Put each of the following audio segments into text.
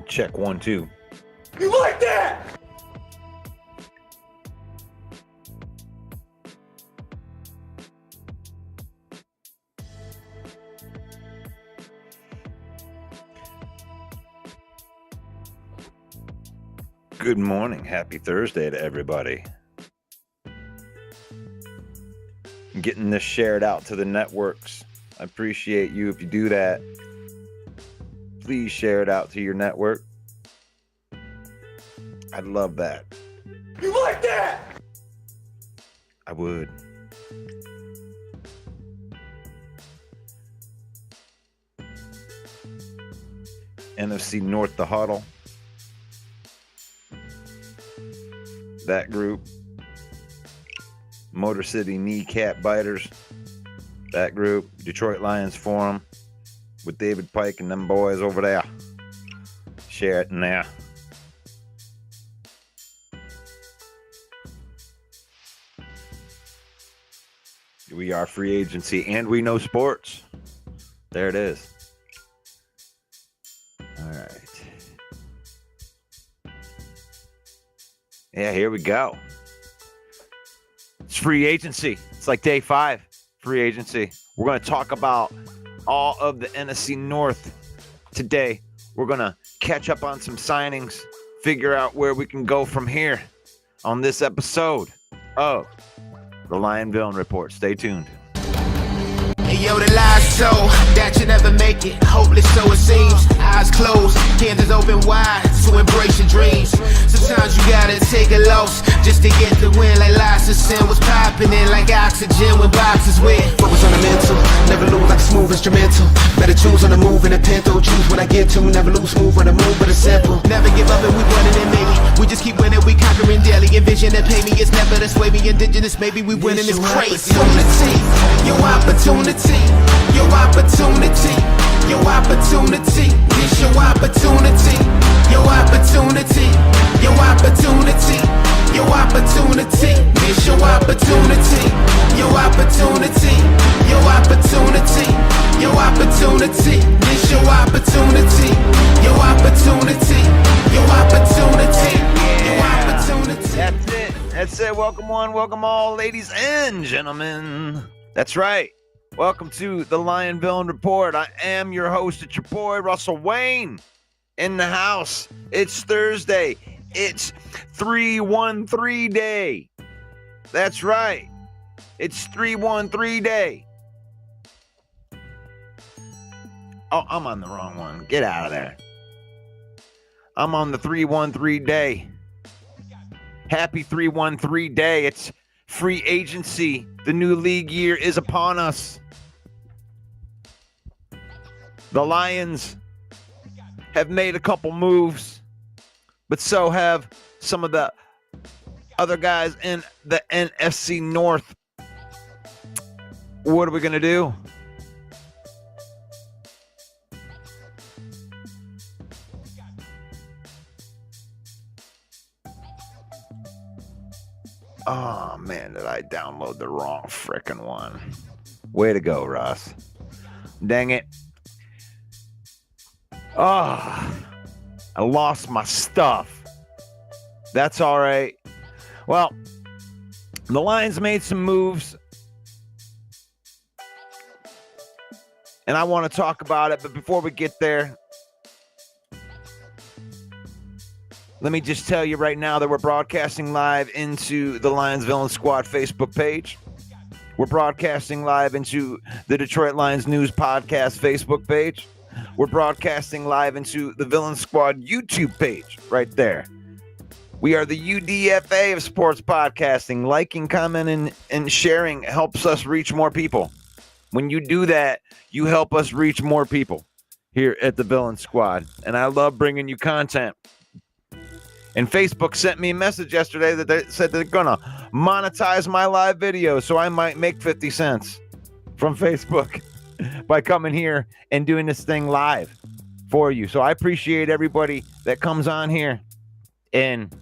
Check 1, 2. You like that? Good morning. Happy Thursday to everybody. Getting this shared out to the networks. I appreciate you if you do that. Please share it out to your network. I'd love that. You like that? I would. NFC North, the huddle. That group. Motor City Kneecap Biters. That group. Detroit Lions Forum with David Pike and them boys over there. Share it in there. We are free agency and we know sports. There it is. All right. Yeah, here we go. It's free agency. It's like day 5, free agency. We're going to talk about all of the NFC North today. We're going to catch up on some signings, figure out where we can go from here on this episode of the Lion Villain Report. Stay tuned. Hey yo, the lies so that you never make it. Hopeless, so it seems. Eyes closed, candles open wide to embrace your dreams. Sometimes you gotta take a loss just to get the win. Like lots of sin was popping in like oxygen when boxes win. Focus on the mental, never lose like a smooth instrumental. Better choose on the move in a pinto. Choose when I get to, never lose smooth on the move, but it's simple. Never give up and we running it maybe. We just keep winning, we conquering daily. Envision that pay me, it's never the sway me. Indigenous, maybe we winning, it's crazy. Your opportunity. Your opportunity, your opportunity, this your opportunity, your opportunity, your opportunity, your opportunity, this your opportunity, your opportunity, your opportunity, your opportunity, this your opportunity, your opportunity, your opportunity, your opportunity. That's it. Welcome one, welcome all, ladies and gentlemen. That's right. Welcome to the Lion Villain Report. I am your host. It's your boy, Russell Wayne, in the house. It's Thursday. It's 313 day. That's right. It's 313 day. Oh, I'm on the wrong one. Get out of there. I'm on the 313 day. Happy 313 day. It's free agency. The new league year is upon us. The Lions have made a couple moves, but so have some of the other guys in the NFC North. What are we going to do? Oh, man, did I download the wrong frickin' one? Way to go, Russ. Dang it. Oh, I lost my stuff. That's all right. Well, the Lions made some moves, and I want to talk about it. But before we get there, let me just tell you right now that we're broadcasting live into the Lions Villain Squad Facebook page. We're broadcasting live into the Detroit Lions News Podcast Facebook page. We're broadcasting live into the Villain Squad YouTube page right there. We are the UDFA of sports podcasting. Liking, commenting, and sharing helps us reach more people. When you do that, you help us reach more people here at the Villain Squad. And I love bringing you content. And Facebook sent me a message yesterday that they said they're going to monetize my live video, so I might make 50 cents from Facebook by coming here and doing this thing live for you. So I appreciate everybody that comes on here and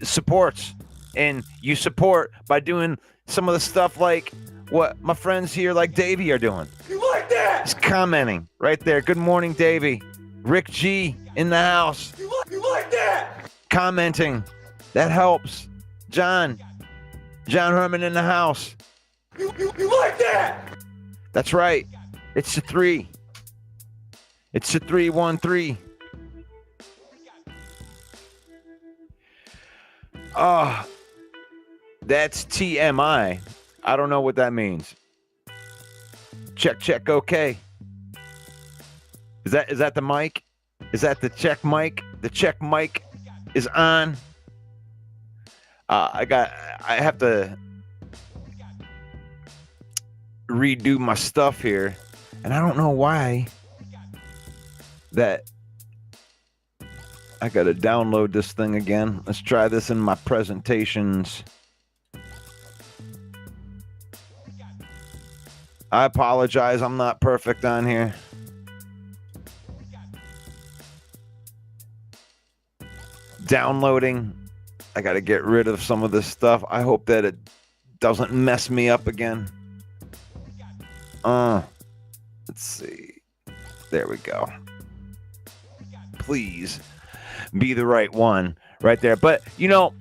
supports. And you support by doing some of the stuff like what my friends here like Davey are doing. You like that? He's commenting right there. Good morning, Davey. Rick G in the house. You like that? Commenting. That helps. John Herman in the house. You like that? That's right. It's the 3. It's the 313. That's TMI. I don't know what that means. Check, okay. Is that the mic? Is that the check mic? The check mic is on. I have to redo my stuff here, and I don't know why that I gotta download this thing again. Let's try this in my presentations. I apologize, I'm not perfect on here. Downloading. I gotta get rid of some of this stuff. I hope that it doesn't mess me up again. Let's see. There we go. Please be the right one right there. But, you know,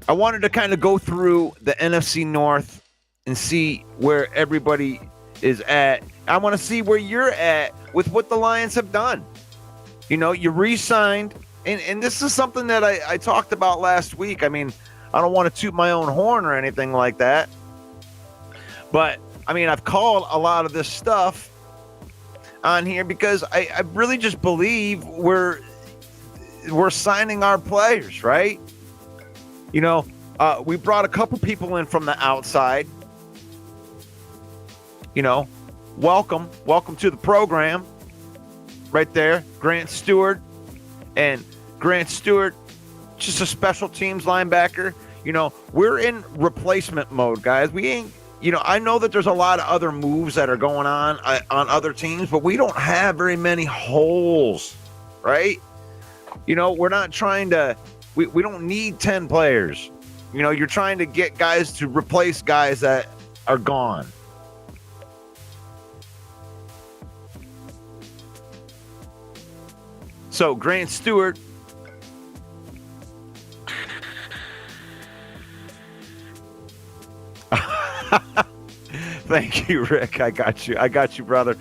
I wanted to kind of go through the NFC North and see where everybody is at. I want to see where you're at with what the Lions have done. You know, you re-signed, and this is something that I talked about last week. I mean, I don't want to toot my own horn or anything like that. But, I mean, I've called a lot of this stuff on here because I really just believe we're signing our players, right? You know, we brought a couple people in from the outside. You know, welcome to the program. Right there, Grant Stewart. And Grant Stewart, just a special teams linebacker. You know, we're in replacement mode, guys. We ain't, you know, I know that there's a lot of other moves that are going on other teams, but we don't have very many holes, right? You know, we're not trying to, we don't need 10 players. You know, you're trying to get guys to replace guys that are gone. So, Grant Stewart. Thank you, Rick. I got you, brother.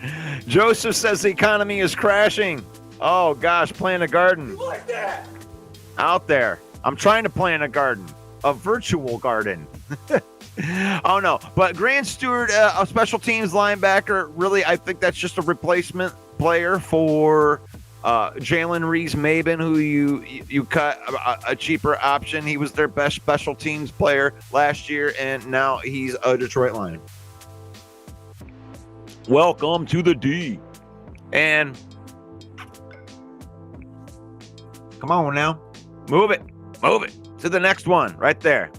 Joseph says the economy is crashing. Oh, gosh, plant a garden. You like that? Out there. I'm trying to plant a garden. A virtual garden. Oh, no. But Grant Stewart, a special teams linebacker, really, I think that's just a replacement player for Jalen Reese-Maben, who you cut a cheaper option. He was their best special teams player last year, and now he's a Detroit Lion. Welcome to the D. And come on now. Move it to the next one right there.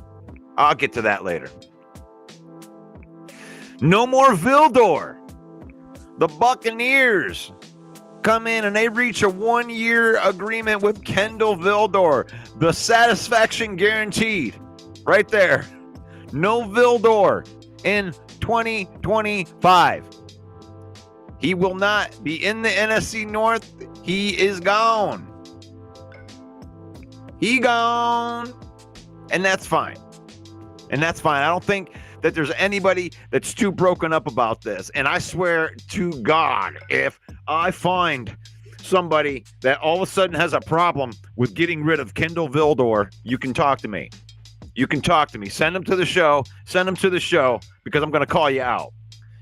I'll get to that later. No more Vildor. The Buccaneers come in and they reach a 1-year agreement with Kendall Vildor. The satisfaction guaranteed. Right there. No Vildor in 2025. He will not be in the NFC North. He is gone. He gone. And that's fine. I don't think that there's anybody that's too broken up about this. And I swear to God, if I find somebody that all of a sudden has a problem with getting rid of Kendall Vildor, you can talk to me. Send them to the show. Because I'm going to call you out.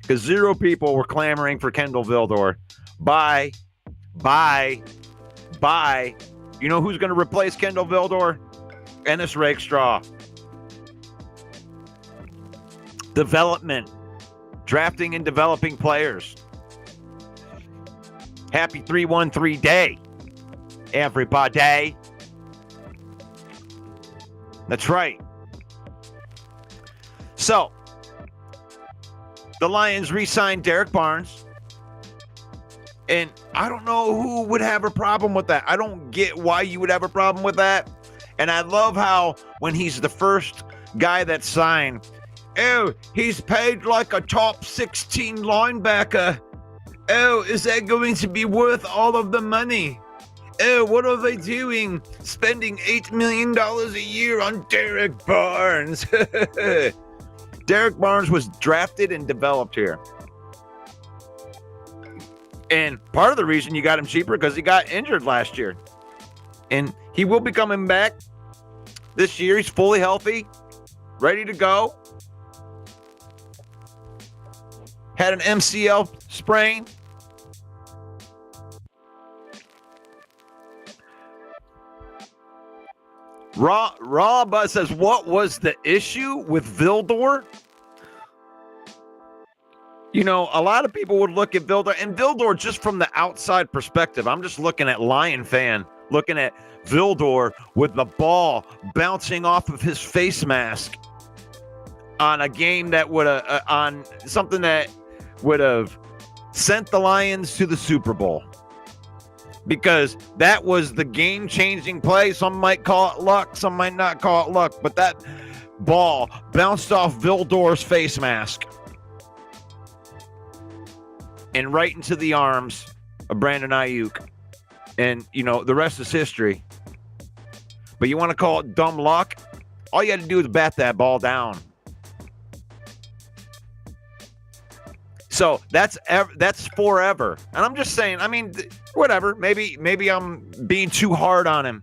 Because 0 people were clamoring for Kendall Vildor. Bye. You know who's going to replace Kendall Vildor? Ennis Rakestraw. Development. Drafting and developing players. Happy 313 day, everybody. That's right. So, the Lions re-signed Derek Barnes. And I don't know who would have a problem with that. I don't get why you would have a problem with that. And I love how when he's the first guy that's signed, oh, he's paid like a top 16 linebacker. Oh, is that going to be worth all of the money? Oh, what are they doing? Spending $8 million a year on Derek Barnes. Derek Barnes was drafted and developed here. And part of the reason you got him cheaper because he got injured last year. And he will be coming back this year. He's fully healthy, ready to go. Had an MCL sprain. Raw Buzz says, what was the issue with Vildor? You know, a lot of people would look at Vildor, and Vildor just from the outside perspective. I'm just looking at Lion fan, looking at Vildor with the ball bouncing off of his face mask on a game that would have, on something that would have sent the Lions to the Super Bowl. Because that was the game-changing play. Some might call it luck, some might not call it luck, but that ball bounced off Vildor's face mask and right into the arms of Brandon Ayuk. And, you know, the rest is history. But you want to call it dumb luck? All you had to do is bat that ball down. So that's forever. And I'm just saying, I mean, whatever. Maybe I'm being too hard on him.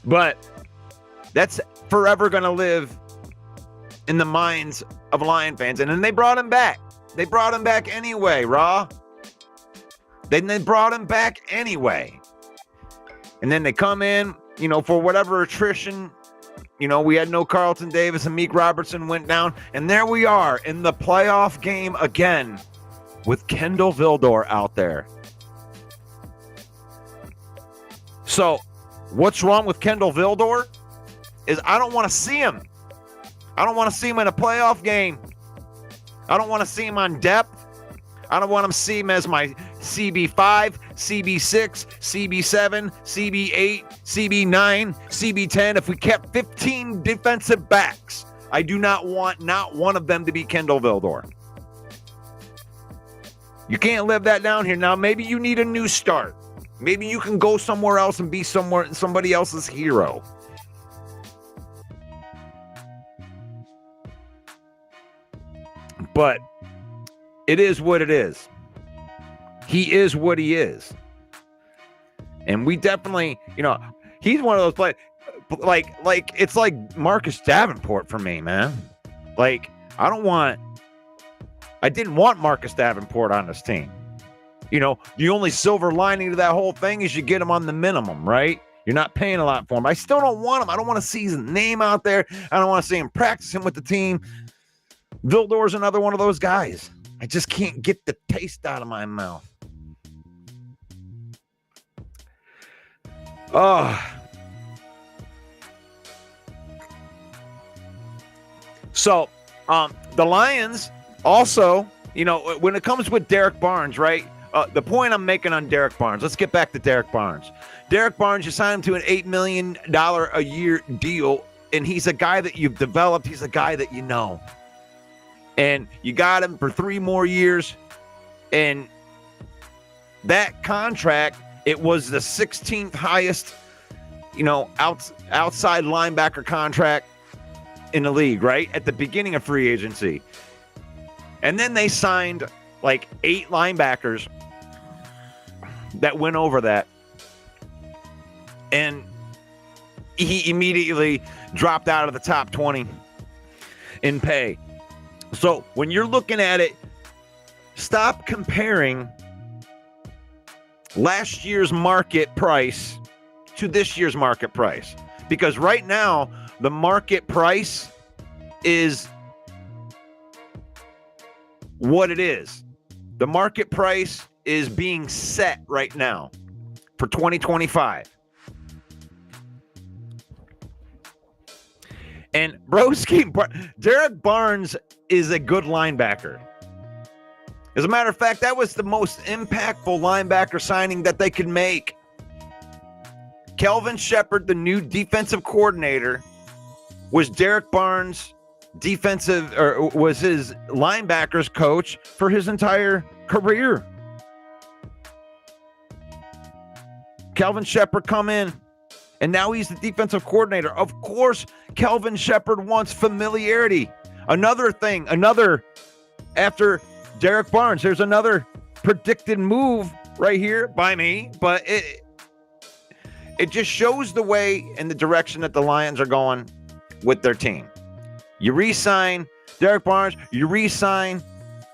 But that's forever going to live in the minds of Lion fans. And then they brought him back. They brought him back anyway, Raw. Then they brought him back anyway. And then they come in, you know, for whatever attrition. You know, we had no Carlton Davis and Meek Robertson went down. And there we are in the playoff game again with Kendall Vildor out there. So what's wrong with Kendall Vildor is I don't want to see him. I don't want to see him in a playoff game. I don't want to see him on depth. I don't want to see him as my CB5, CB6, CB7, CB8, CB9, CB10. If we kept 15 defensive backs, I do not want not one of them to be Kendall Vildor. You can't live that down here. Now, maybe you need a new start. Maybe you can go somewhere else and be somebody else's hero. But it is what it is. He is what he is. And we definitely, you know, he's one of those players, like it's like Marcus Davenport for me, man. Like, I didn't want Marcus Davenport on this team. You know, the only silver lining to that whole thing is you get him on the minimum, right? You're not paying a lot for him. I still don't want him. I don't want to see his name out there. I don't want to see him practicing with the team. Vildor's another one of those guys. I just can't get the taste out of my mouth. So, the Lions also, you know, when it comes with Derek Barnes, right? The point I'm making on Derek Barnes, let's get back to Derek Barnes. Derek Barnes, you signed him to an $8 million a year deal, and he's a guy that you've developed. He's a guy that you know. And you got him for 3 more years. And that contract, it was the 16th highest, you know, outside linebacker contract in the league, right? At the beginning of free agency. And then they signed like 8 linebackers that went over that. And he immediately dropped out of the top 20 in pay. So when you're looking at it, stop comparing last year's market price to this year's market price. Because right now, the market price is what it is. The market price is being set right now for 2025. And broski, Derek Barnes is a good linebacker. As a matter of fact, that was the most impactful linebacker signing that they could make. Kelvin Shepard, the new defensive coordinator, was Derek Barnes' defensive or was his linebackers coach for his entire career. Kelvin Shepherd come in, and now he's the defensive coordinator. Of course, Kelvin Shepherd wants familiarity. Another after Derek Barnes, there's another predicted move right here by me, but it just shows the way and the direction that the Lions are going with their team. You re-sign Derek Barnes, you re-sign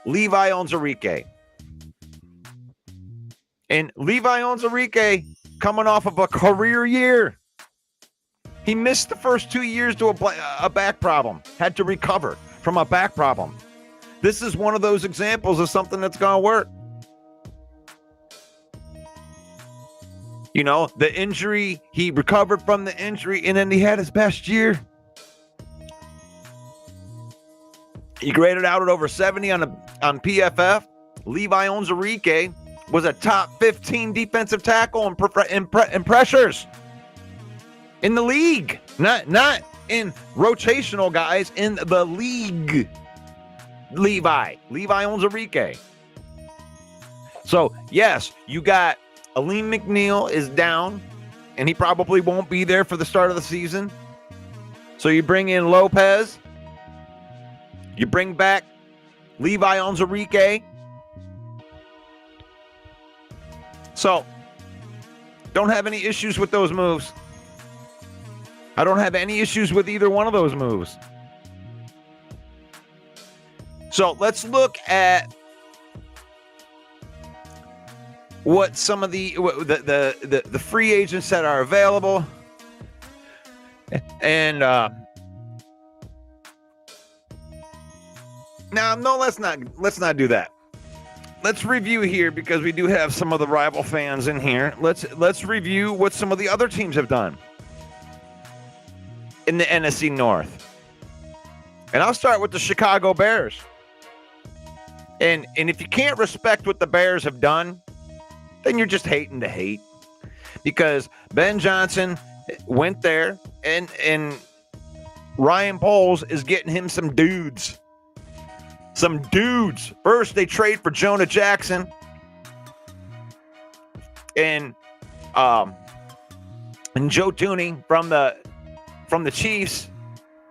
Levi Onwuzurike. And Levi Onwuzurike coming off of a career year. He missed the first 2 years to a back problem, had to recover from a back problem. This is one of those examples of something that's going to work. You know, the injury, he recovered from the injury, and then he had his best year. He graded out at over 70 on PFF. Levi Onwuzurike was a top 15 defensive tackle in pressures in the league. Not in rotational guys, in the league. Levi Onwuzurike. So, yes, you got Aleem McNeil is down, and he probably won't be there for the start of the season. So you bring in Lopez. You bring back Levi Onwuzurike. So, don't have any issues with those moves. I don't have any issues with either one of those moves. So, let's look at what some of the free agents that are available. And let's not do that. Let's review here, because we do have some of the rival fans in here. Let's review what some of the other teams have done in the NFC North. And I'll start with the Chicago Bears. And if you can't respect what the Bears have done, then you're just hating to hate. Because Ben Johnson went there, and Ryan Poles is getting him some dudes. Some dudes. First, they trade for Jonah Jackson. And Joe Thuney from the Chiefs.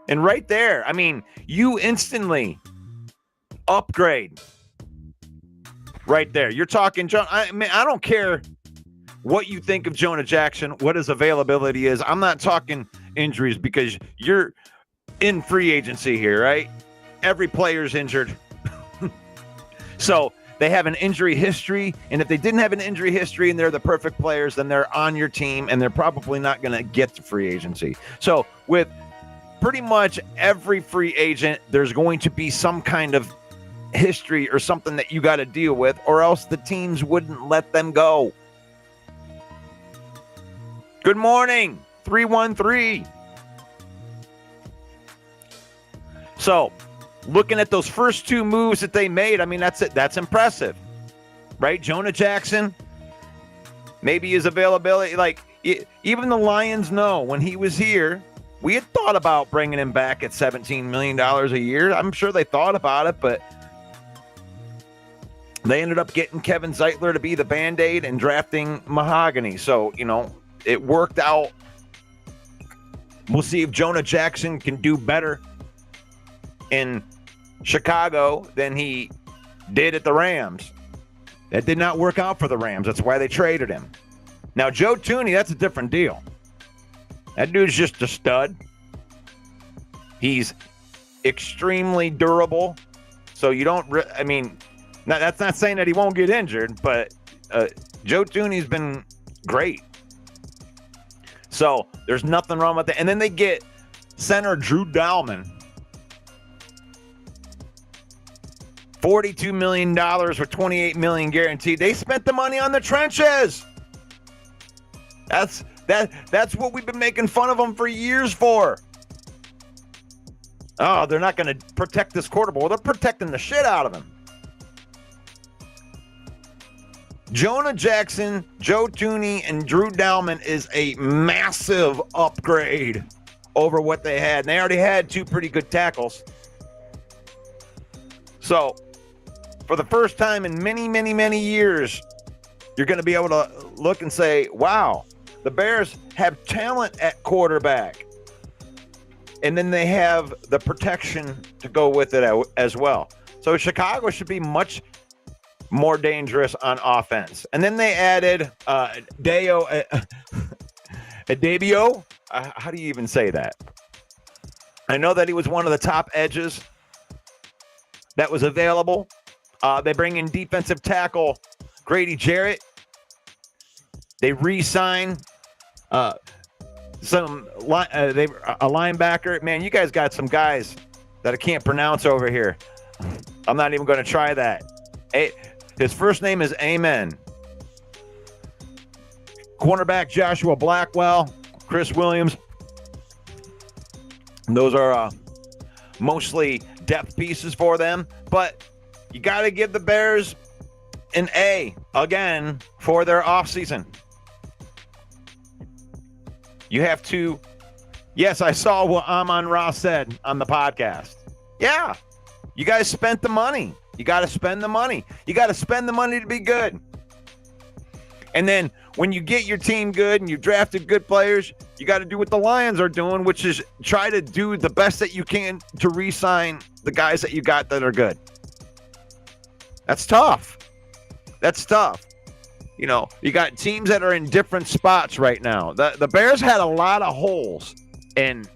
And right there, I mean, you instantly upgrade. Right there. You're talking John. I don't care what you think of Jonah Jackson, what his availability is. I'm not talking injuries, because you're in free agency here, right? Every player's injured. So they have an injury history. And if they didn't have an injury history and they're the perfect players, then they're on your team, and they're probably not going to get to free agency. So with pretty much every free agent, there's going to be some kind of history or something that you got to deal with, or else the teams wouldn't let them go. Good morning, 313. So, looking at those first two moves that they made, I mean, that's it. That's impressive, right? Jonah Jackson, maybe his availability, like even the Lions know when he was here, we had thought about bringing him back at $17 million a year. I'm sure they thought about it, but they ended up getting Kevin Zeitler to be the Band-Aid and drafting Mahogany. So, you know, it worked out. We'll see if Jonah Jackson can do better in Chicago than he did at the Rams. That did not work out for the Rams. That's why they traded him. Now, Joe Thuney, that's a different deal. That dude's just a stud. He's extremely durable. So you don't, that's not saying that he won't get injured, but Joe Thuney's been great. So there's nothing wrong with that. And then they get center Drew Dalman. $42 million with $28 million guaranteed. They spent the money on the trenches. That's what we've been making fun of them for years for. Oh, they're not going to protect this quarterback. Well, they're protecting the shit out of him. Jonah Jackson, Joe Thuney, and Drew Dalman is a massive upgrade over what they had. And they already had two pretty good tackles So, for the first time in many, many, many years, you're going to be able to look and say, wow, the Bears have talent at quarterback. And then they have the protection to go with it as well. So Chicago should be much more dangerous on offense. And then they added Adebio. How do you even say that? I know that he was one of the top edges that was available. They bring in defensive tackle Grady Jarrett. They re-sign a linebacker. Man, you guys got some guys that I can't pronounce over here. I'm not even going to try that. His first name is Amen. Cornerback Joshua Blackwell, Chris Williams. Those are mostly depth pieces for them. But you got to give the Bears an A again for their offseason. You have to. Yes, I saw what Amon Ra said on the podcast. Yeah, you guys spent the money. You got to spend the money. You got to spend the money to be good. And then when you get your team good and you drafted good players, you got to do what the Lions are doing, which is try to do the best that you can to re-sign the guys that you got that are good. That's tough. That's tough. You know, you got teams that are in different spots right now. The Bears had a lot of holes. And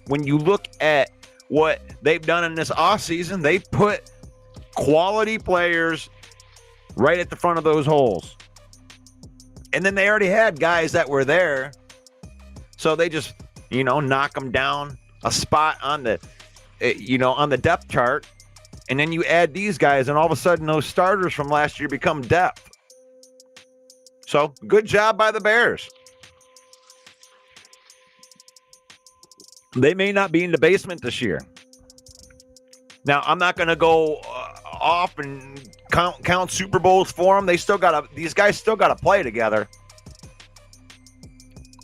when you look at what they've done in this offseason, they put quality players right at the front of those holes. And then they already had guys that were there. So they just, knock them down a spot on the, on the depth chart. And then you add these guys, and all of a sudden those starters from last year become depth. So good job by the Bears. They may not be in the basement this year. Now, I'm not going to go off and count Super Bowls for them. These guys still got to play together.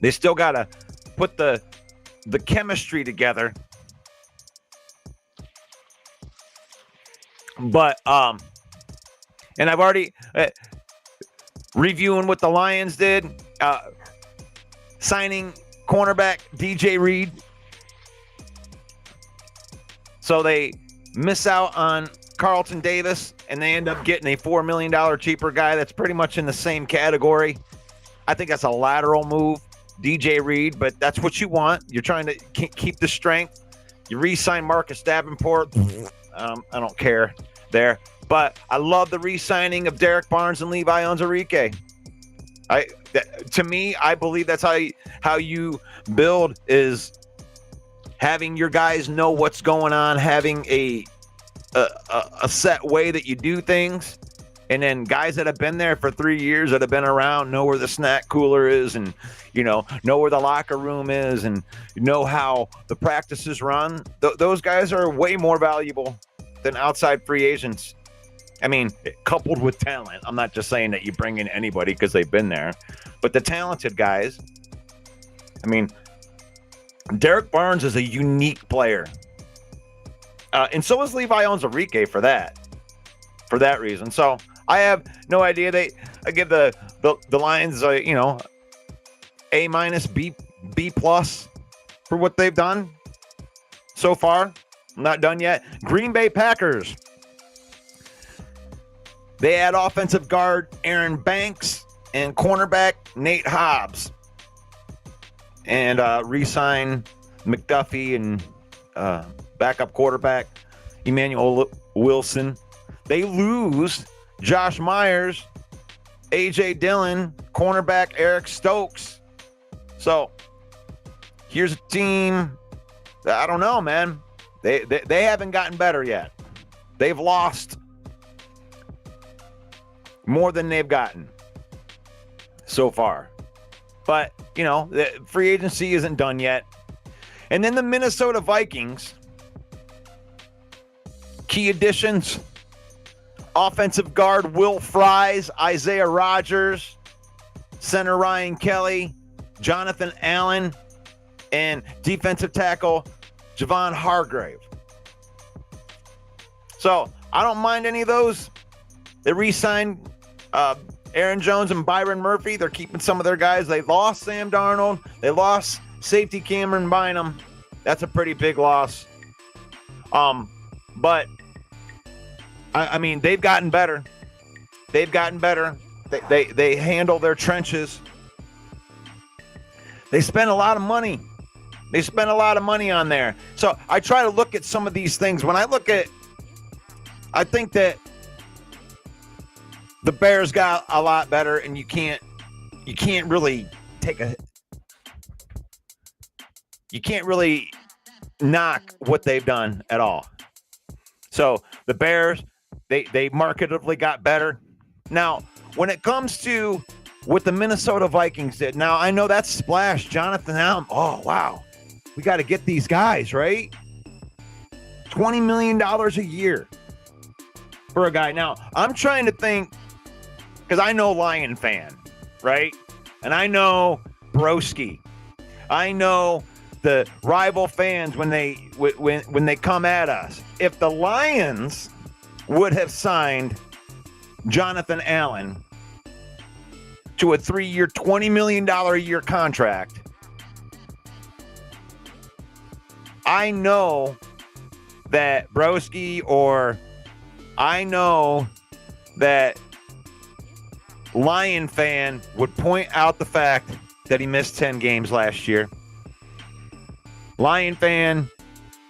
They still got to put the chemistry together. But and I've already reviewing what the Lions did, signing cornerback DJ Reed. So they miss out on Carlton Davis, and they end up getting a $4 million cheaper guy that's pretty much in the same category. I think that's a lateral move, DJ Reed, but that's what you want. You're trying to keep the strength. You re-sign Marcus Davenport. I don't care there. But I love the re-signing of Derek Barnes and Levi Onwuzurike. To me, I believe that's how you build, is having your guys know what's going on, having a set way that you do things, and then guys that have been there for 3 years, that have been around, know where the snack cooler is, and know where the locker room is, and know how the practices run. Those guys are way more valuable than outside free agents. I mean, coupled with talent. I'm not just saying that you bring in anybody because they've been there, but the talented guys. I mean, Derek Barnes is a unique player. And so is Levi Onwuzurike for that reason. So I have no idea. I give the Lions A minus, B plus for what they've done so far. I'm not done yet. Green Bay Packers. They add offensive guard Aaron Banks and cornerback Nate Hobbs. And re-sign McDuffie and backup quarterback Emmanuel Wilson. They lose Josh Myers, A.J. Dillon, cornerback Eric Stokes. So here's a team that, I don't know, man. They haven't gotten better yet. They've lost more than they've gotten so far. But, the free agency isn't done yet. And then the Minnesota Vikings. Key additions. Offensive guard Will Fries, Isaiah Rodgers, center Ryan Kelly, Jonathan Allen, and defensive tackle Javon Hargrave. So I don't mind any of those. They re-signed Aaron Jones and Byron Murphy. They're keeping some of their guys. They lost Sam Darnold. They lost safety Cameron Bynum. That's a pretty big loss. But I mean, they've gotten better. They've gotten better. They handle their trenches. They spend a lot of money. They spend a lot of money on there. So I try to look at some of these things. When I look at, I think that the Bears got a lot better, and you can't really knock what they've done at all. So the Bears, they marketably got better. Now, when it comes to what the Minnesota Vikings did, now I know that's splash. Jonathan Allen. Oh, wow. We got to get these guys, right? $20 million a year for a guy. Now, I'm trying to think, because I know Lion fan, right? And I know Broski. I know the rival fans when they come at us. If the Lions would have signed Jonathan Allen to a 3-year, $20 million a year contract, I know that Broski, or I know that Lion fan would point out the fact that he missed 10 games last year. Lion fan,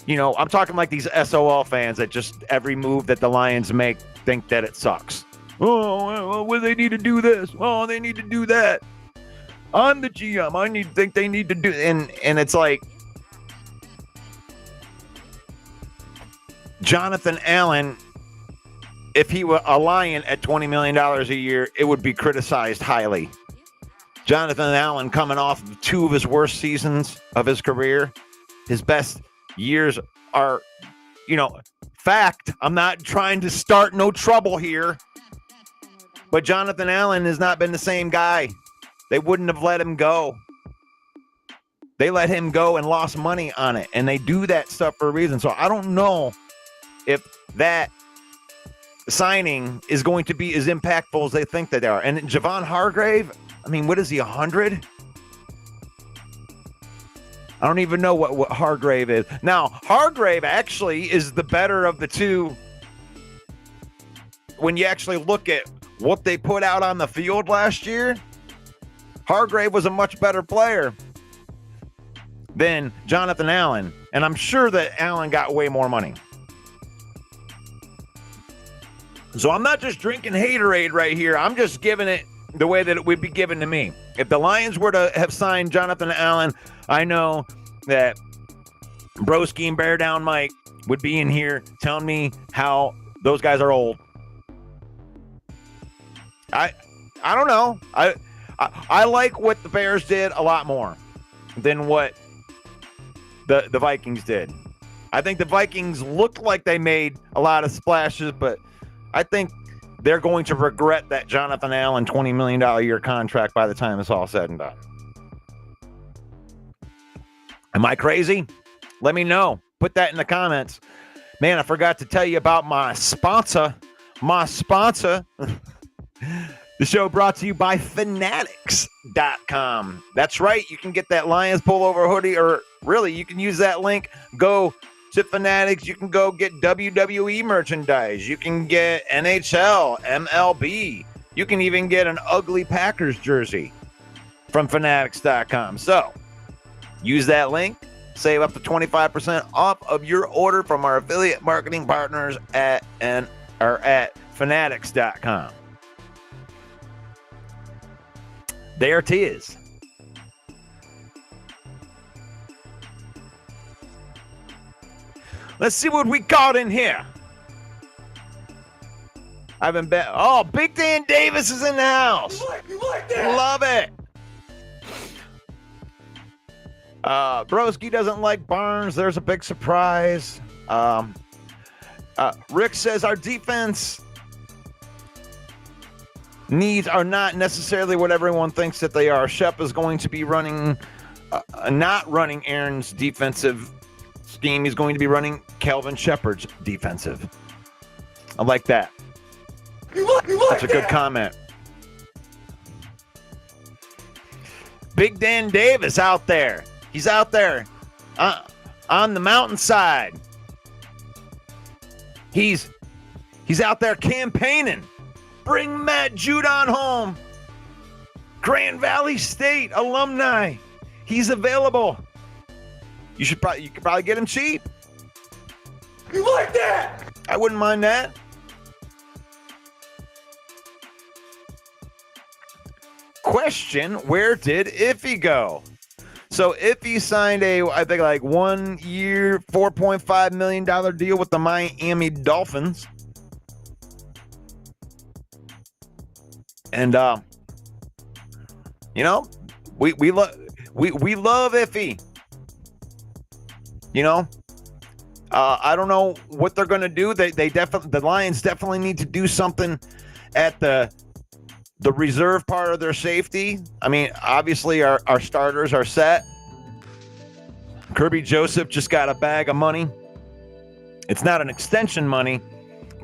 you know, I'm talking like these SOL fans that just every move that the Lions make think that it sucks. Oh, well, they need to do this. Oh, they need to do that. I'm the GM. I think they need to do, and it's like, Jonathan Allen, if he were a Lion at $20 million a year, it would be criticized highly. Jonathan Allen coming off of 2 of his worst seasons of his career. His best years are, fact. I'm not trying to start no trouble here. But Jonathan Allen has not been the same guy. They wouldn't have let him go. They let him go and lost money on it. And they do that stuff for a reason. So I don't know if that signing is going to be as impactful as they think that they are. And Javon Hargrave, I mean, what is he, 100? I don't even know what Hargrave is. Now, Hargrave actually is the better of the two when you actually look at what they put out on the field last year. Hargrave was a much better player than Jonathan Allen. And I'm sure that Allen got way more money. So I'm not just drinking haterade right here. I'm just giving it the way that it would be given to me. If the Lions were to have signed Jonathan Allen, I know that Broski and Bear Down Mike would be in here telling me how those guys are old. I don't know. I like what the Bears did a lot more than what the Vikings did. I think the Vikings looked like they made a lot of splashes, but I think they're going to regret that Jonathan Allen $20 million a year contract by the time it's all said and done. Am I crazy? Let me know. Put that in the comments. Man, I forgot to tell you about my sponsor. The show brought to you by Fanatics.com. That's right. You can get that Lions pullover hoodie, or really, you can use that link. Go to Fanatics. You can go get WWE merchandise. You can get NHL, MLB. You can even get an ugly Packers jersey from Fanatics.com. So use that link. Save up to 25% off of your order from our affiliate marketing partners at Fanatics.com. There it is. Let's see what we got in here. I haven't been. Oh, Big Dan Davis is in the house. You like that? Love it. Broski doesn't like Barnes. There's a big surprise. Rick says our defense needs are not necessarily what everyone thinks that they are. Shep is going to be running, not running Aaron's defensive scheme. He's going to be running Calvin Shepard's defensive I like that. That's a good comment. Big Dan Davis out there. He's out there on the mountainside. He's out there campaigning. Bring Matt Judon home. Grand Valley State alumni. He's available. You could probably get him cheap. You like that? I wouldn't mind that. Question, where did Iffy go? So Iffy signed I think like 1 year, $4.5 million deal with the Miami Dolphins. And we love Iffy. I don't know what they're going to do. The Lions definitely need to do something at the reserve part of their safety. I mean, obviously our starters are set. Kirby Joseph just got a bag of money. It's not an extension money,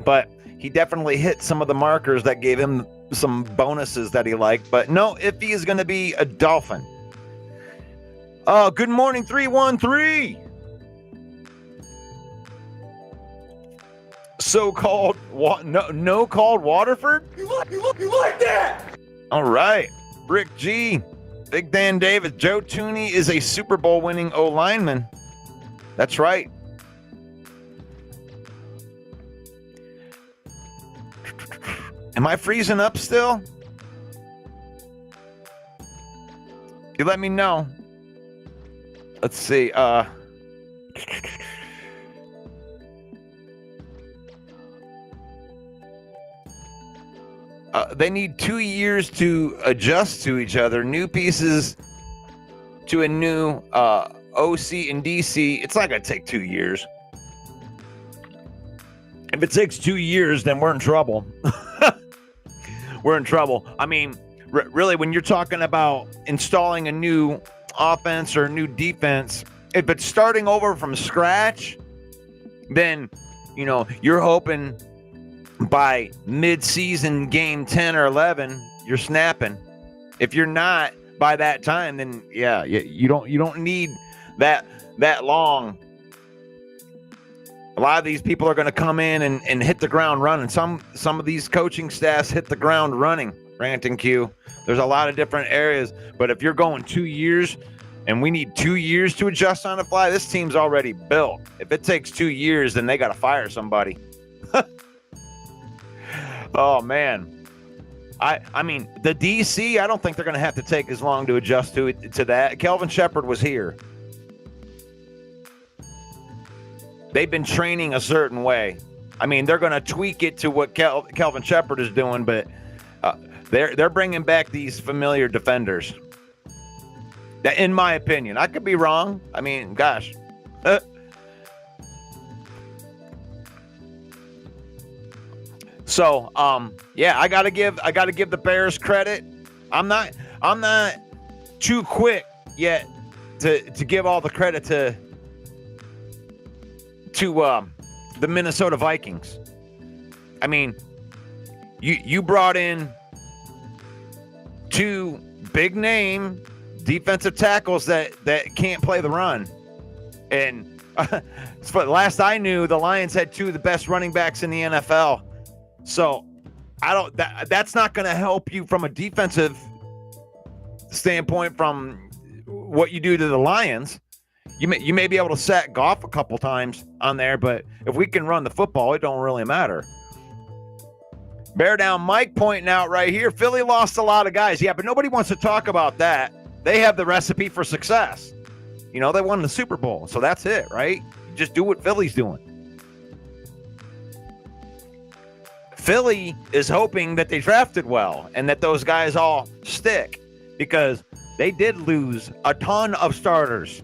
but he definitely hit some of the markers that gave him some bonuses that he liked. But no, Iffy is going to be a Dolphin. Oh, good morning, 313. So-called no called Waterford. You like that? All right, Rick G, Big Dan Davis, Joe Tooney is a Super Bowl winning O lineman. That's right. Am I freezing up still? You let me know. Let's see. They need 2 years to adjust to each other. New pieces to a new OC and DC. It's not going to take 2 years. If it takes 2 years, then we're in trouble. We're in trouble. I mean, really, when you're talking about installing a new offense or a new defense, if it's starting over from scratch, then, you're hoping by mid-season game 10 or 11, you're snapping. If you're not by that time, then yeah, you don't need that long. A lot of these people are going to come in and hit the ground running. Some of these coaching staffs hit the ground running. Rant and Q. There's a lot of different areas, but if you're going 2 years and we need 2 years to adjust on the fly, this team's already built. If it takes 2 years, then they got to fire somebody. Oh, man. I mean, the DC, I don't think they're going to have to take as long to adjust to that. Kelvin Shepard was here. They've been training a certain way. I mean, they're going to tweak it to what Kelvin Shepard is doing, but they're bringing back these familiar defenders. In my opinion. I could be wrong. I mean, gosh. So, yeah, I gotta give the Bears credit. I'm not too quick yet to give all the credit to the Minnesota Vikings. I mean, you brought in two big name defensive tackles that can't play the run, and last I knew, the Lions had two of the best running backs in the NFL. So that's not going to help you from a defensive standpoint from what you do to the Lions. You may be able to sack Goff a couple times on there, but if we can run the football, it don't really matter. Bear Down Mike pointing out right here, Philly lost a lot of guys. Yeah, but nobody wants to talk about that. They have the recipe for success. They won the Super Bowl, so that's it, right? You just do what Philly's doing. Philly is hoping that they drafted well and that those guys all stick, because they did lose a ton of starters.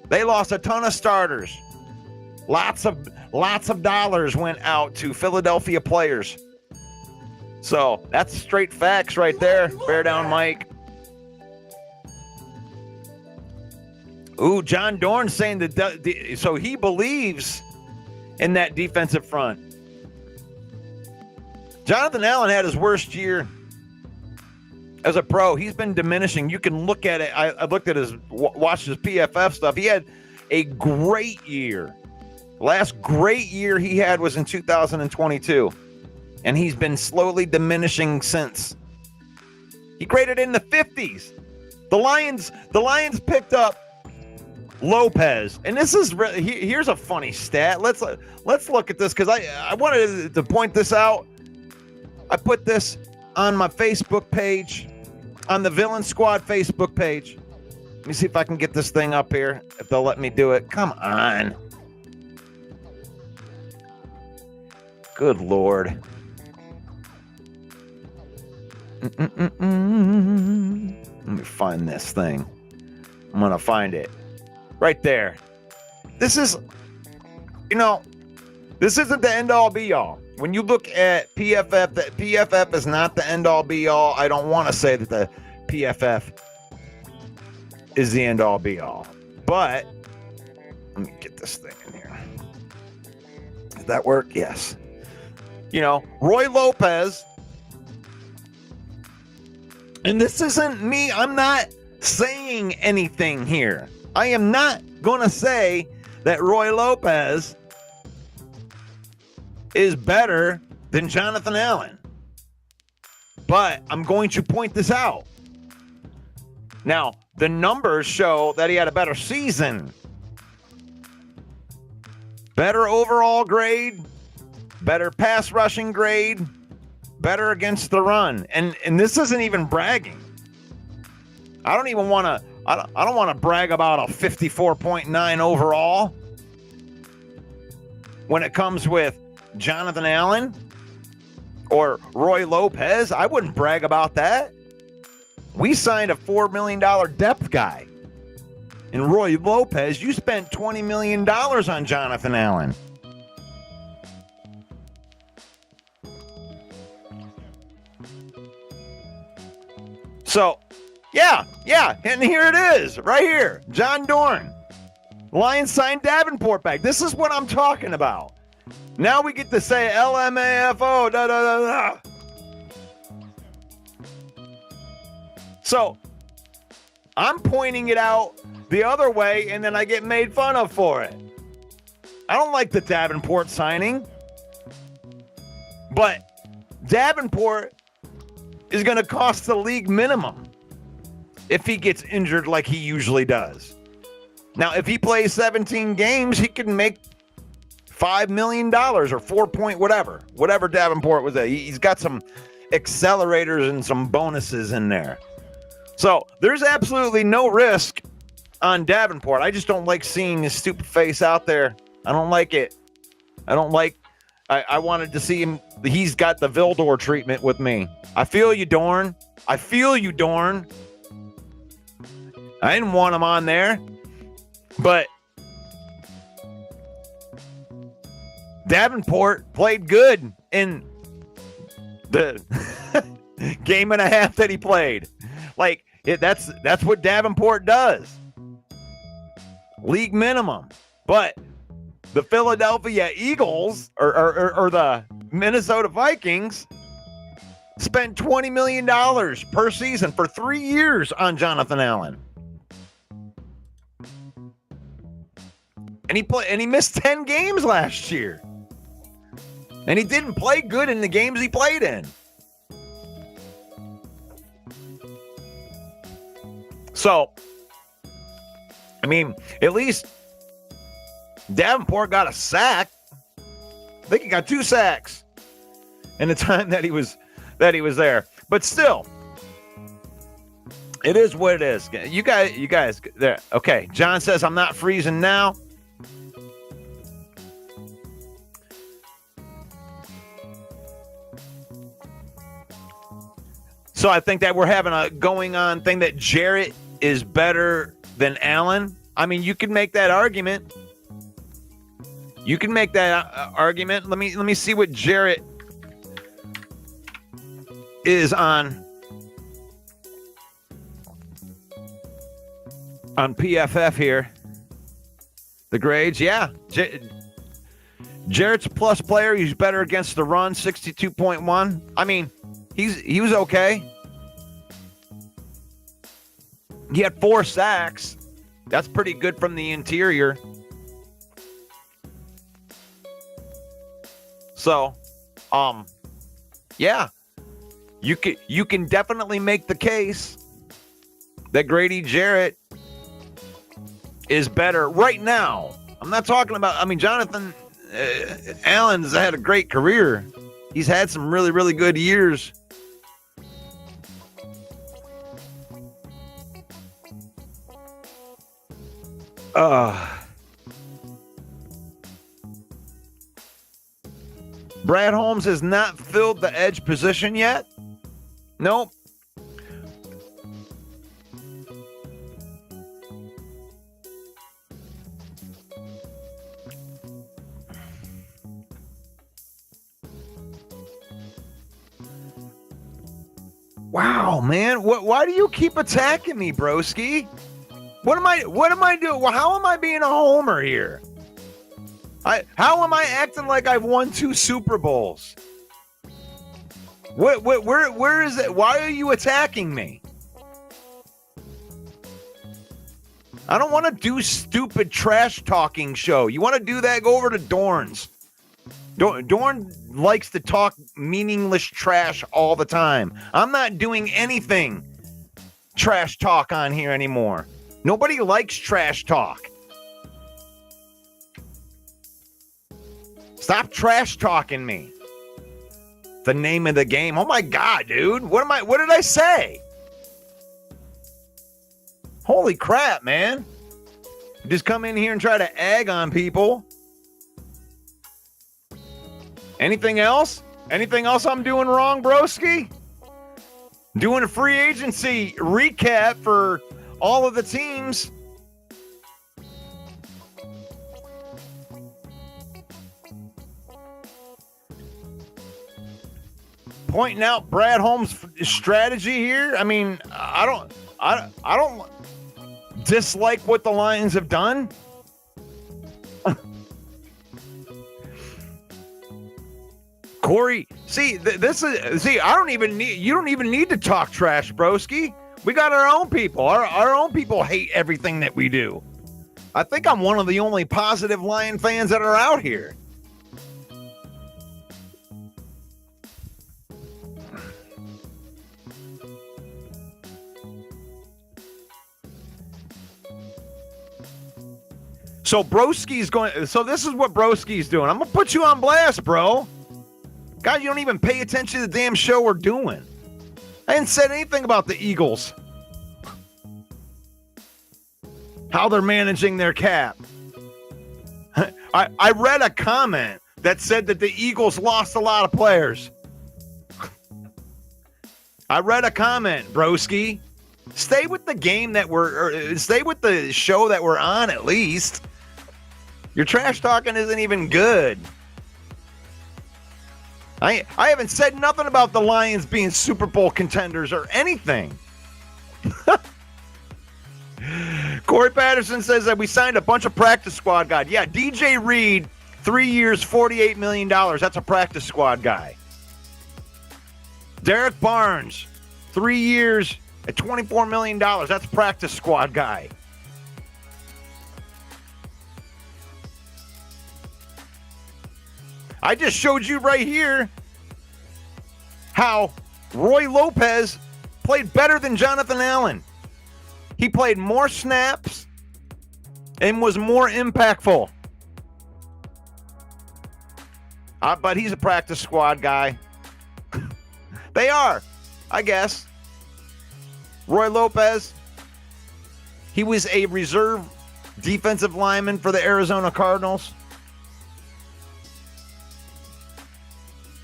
They lost a ton of starters. Lots of dollars went out to Philadelphia players. So that's straight facts right there. Bear Down Mike. Ooh, John Dorn saying that so he believes in that defensive front. Jonathan Allen had his worst year as a pro. He's been diminishing. You can look at it. I looked at watched his PFF stuff. He had a great year. Last great year he had was in 2022. And he's been slowly diminishing since. He graded in the 50s. The Lions picked up Lopez. And this is here's a funny stat. Let's look at this because I wanted to point this out. I put this on my Facebook page, on the Villain Squad Facebook page. Let me see if I can get this thing up here, if they'll let me do it. Come on. Good Lord. Let me find this thing. I'm going to find it. Right there. This is, this isn't the end-all be-all. When you look at PFF, that PFF is not the end-all be-all. I don't want to say that the PFF is the end-all be-all. But, let me get this thing in here. Does that work? Yes. Roy Lopez, and this isn't me, I'm not saying anything here. I am not going to say that Roy Lopez is better than Jonathan Allen. But I'm going to point this out. Now, the numbers show that he had a better season. Better overall grade, better pass rushing grade, better against the run. And this isn't even bragging. I don't want to brag about a 54.9 overall when it comes with Jonathan Allen or Roy Lopez. I wouldn't brag about that. We signed a $4 million depth guy. And Roy Lopez, you spent $20 million on Jonathan Allen. So, yeah, and here it is, right here, John Dorn. Lions signed Davenport back. This is what I'm talking about. Now we get to say LMAFO, da. So, I'm pointing it out the other way, and then I get made fun of for it. I don't like the Davenport signing. But Davenport is going to cost the league minimum if he gets injured like he usually does. Now, if he plays 17 games, he can make $5 million or 4 point whatever Davenport was at. He's got some accelerators and some bonuses in there. So there's absolutely no risk on Davenport. I just don't like seeing his stupid face out there. I don't like it. I wanted to see him. He's got the Vildor treatment with me. I feel you, Dorn. I didn't want him on there, but Davenport played good in the game and a half that he played. Like, that's what Davenport does. League minimum. But the Philadelphia Eagles or the Minnesota Vikings spent $20 million per season for 3 years on Jonathan Allen. And he missed 10 games last year. And he didn't play good in the games he played in. So, I mean, at least Davenport got a sack. I think he got 2 sacks in the time that he was there. But still, it is what it is. You guys there. Okay, John says I'm not freezing now. So I think that we're having a going on thing that Jarrett is better than Allen. I mean, you can make that argument. Let me see what Jarrett is on PFF here. The grades, yeah. Jarrett's a plus player. He's better against the run, 62.1. I mean, he was okay. He had 4 sacks. That's pretty good from the interior. So, yeah, you can definitely make the case that Grady Jarrett is better right now. I'm not talking about, I mean, Jonathan Allen's had a great career. He's had some really, really good years. Brad Holmes has not filled the edge position yet. Nope. Wow, man. Why do you keep attacking me, broski? What am I doing? Well, how am I being a homer here? How am I acting like I've won 2 Super Bowls? Where is it? Why are you attacking me? I don't want to do stupid trash talking show. You want to do that? Go over to Dorn's. Dorn likes to talk meaningless trash all the time. I'm not doing anything trash talk on here anymore. Nobody likes trash talk. Stop trash talking me. The name of the game. Oh my God, dude. What did I say? Holy crap, man. Just come in here and try to egg on people. Anything else? Anything else I'm doing wrong, broski? Doing a free agency recap for all of the teams. Pointing out Brad Holmes' strategy here. I mean, I don't dislike what the Lions have done. Corey, see, I don't even need, you don't even need to talk trash, broski. We got our own people. Our own people hate everything that we do. I think I'm one of the only positive Lion fans that are out here. So Broski's going, so this is what Broski's doing. I'm going to put you on blast, bro. God, you don't even pay attention to the damn show we're doing. I didn't say anything about the Eagles. How they're managing their cap. I read a comment that said that the Eagles lost a lot of players. I read a comment, broski. Stay with the game that stay with the show that we're on at least. Your trash talking isn't even good. I haven't said nothing about the Lions being Super Bowl contenders or anything. Corey Patterson says that we signed a bunch of practice squad guys. Yeah, DJ Reed, 3 years, $48 million. That's a practice squad guy. Derek Barnes, 3 years at $24 million. That's a practice squad guy. I just showed you right here how Roy Lopez played better than Jonathan Allen. He played more snaps and was more impactful. But he's a practice squad guy. They are, I guess. Roy Lopez, he was a reserve defensive lineman for the Arizona Cardinals.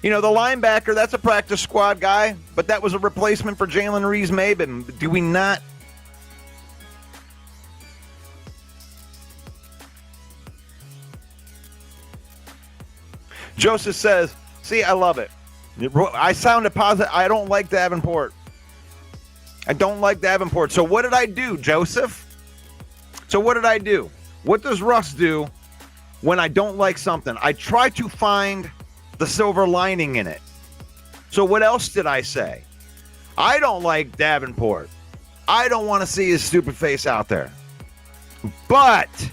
You know, the linebacker, that's a practice squad guy, but that was a replacement for Jalen Reeves-Maben. Do we not? Joseph says, see, I love it. I sounded positive. I don't like Davenport. I don't like Davenport. So what did I do, Joseph? So what did I do? What does Russ do when I don't like something, I try to find the silver lining in it. So what else did I say? I don't like Davenport. I don't want to see his stupid face out there. But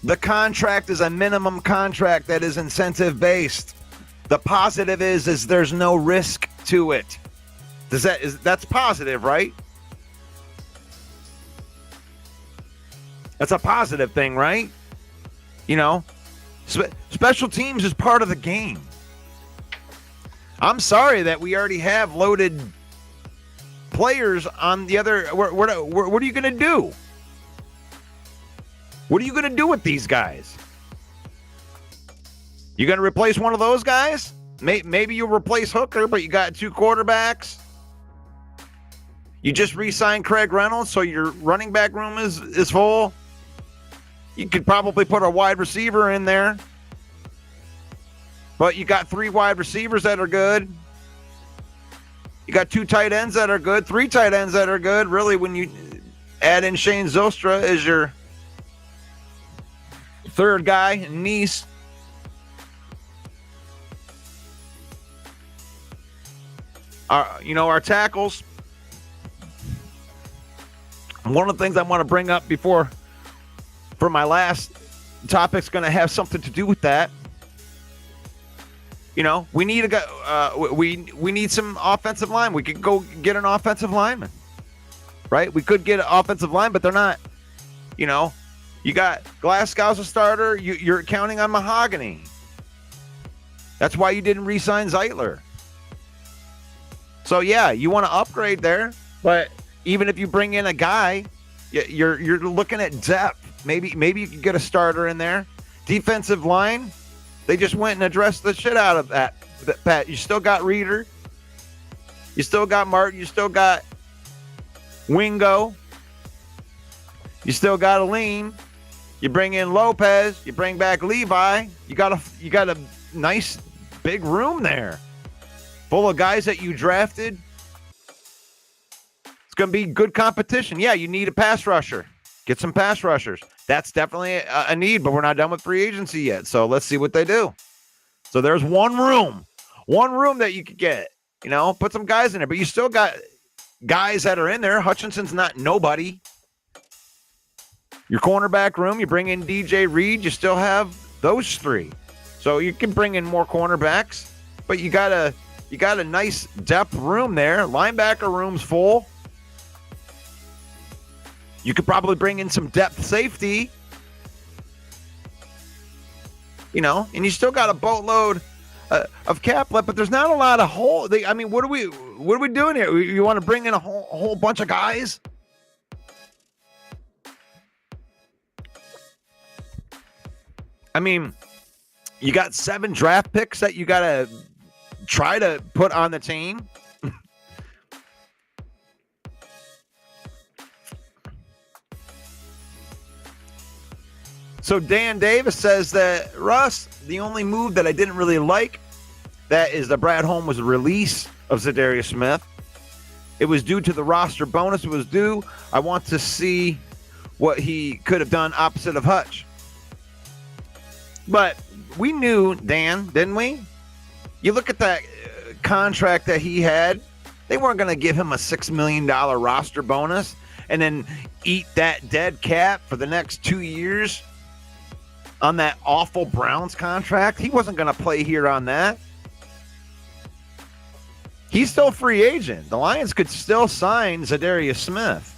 the contract is a minimum contract that is incentive based. The positive is there's no risk to it. That's positive, right? That's a positive thing, right? You know, special teams is part of the game. I'm sorry that we already have loaded players on the other. What are you going to do? What are you going to do with these guys? You going to replace one of those guys? Maybe you'll replace Hooker, but you got 2 quarterbacks. You just re-signed Craig Reynolds, so your running back room is full. You could probably put a wide receiver in there. But you got 3 wide receivers that are good. You got 2 tight ends that are good, 3 tight ends that are good. Really, when you add in Shane Zylstra as your 3rd guy in Nice. Our tackles. One of the things I want to bring up for my last topic's going to have something to do with that. You know, we need we need some offensive line. We could go get an offensive lineman, right? We could get an offensive line, but they're not. You know, you got Glasgow's a starter. You're counting on Mahogany. That's why you didn't re-sign Zeitler. So yeah, you want to upgrade there, but even if you bring in a guy, you're looking at depth. Maybe you could get a starter in there. Defensive line, they just went and addressed the shit out of that. Pat, you still got Reeder. You still got Martin. You still got Wingo. You still got Aline. You bring in Lopez. You bring back Levi. You got a nice big room there, full of guys that you drafted. It's going to be good competition. Yeah, you need a pass rusher. Get some pass rushers. That's definitely a need, but we're not done with free agency yet. So let's see what they do. So there's one room that you could get. You know, put some guys in there, but you still got guys that are in there. Hutchinson's not nobody. Your cornerback room, you bring in DJ Reed, you still have those 3. So you can bring in more cornerbacks, but you got a nice depth room there. Linebacker room's full. You could probably bring in some depth safety. You know, and you still got a boatload of cap left, but there's not a lot of hole. I mean, what are we doing here? You want to bring in a whole bunch of guys? I mean, you got 7 draft picks that you got to try to put on the team. So Dan Davis says that, Russ, the only move that I didn't really like, that is the Brad Holmes was the release of Zadarius Smith. It was due to the roster bonus. It was due. I want to see what he could have done opposite of Hutch. But we knew, Dan, didn't we? You look at that contract that he had. They weren't going to give him a $6 million roster bonus and then eat that dead cap for the next 2 years on that awful Browns contract. He wasn't going to play here on that. He's still a free agent. The Lions could still sign Zadarius Smith.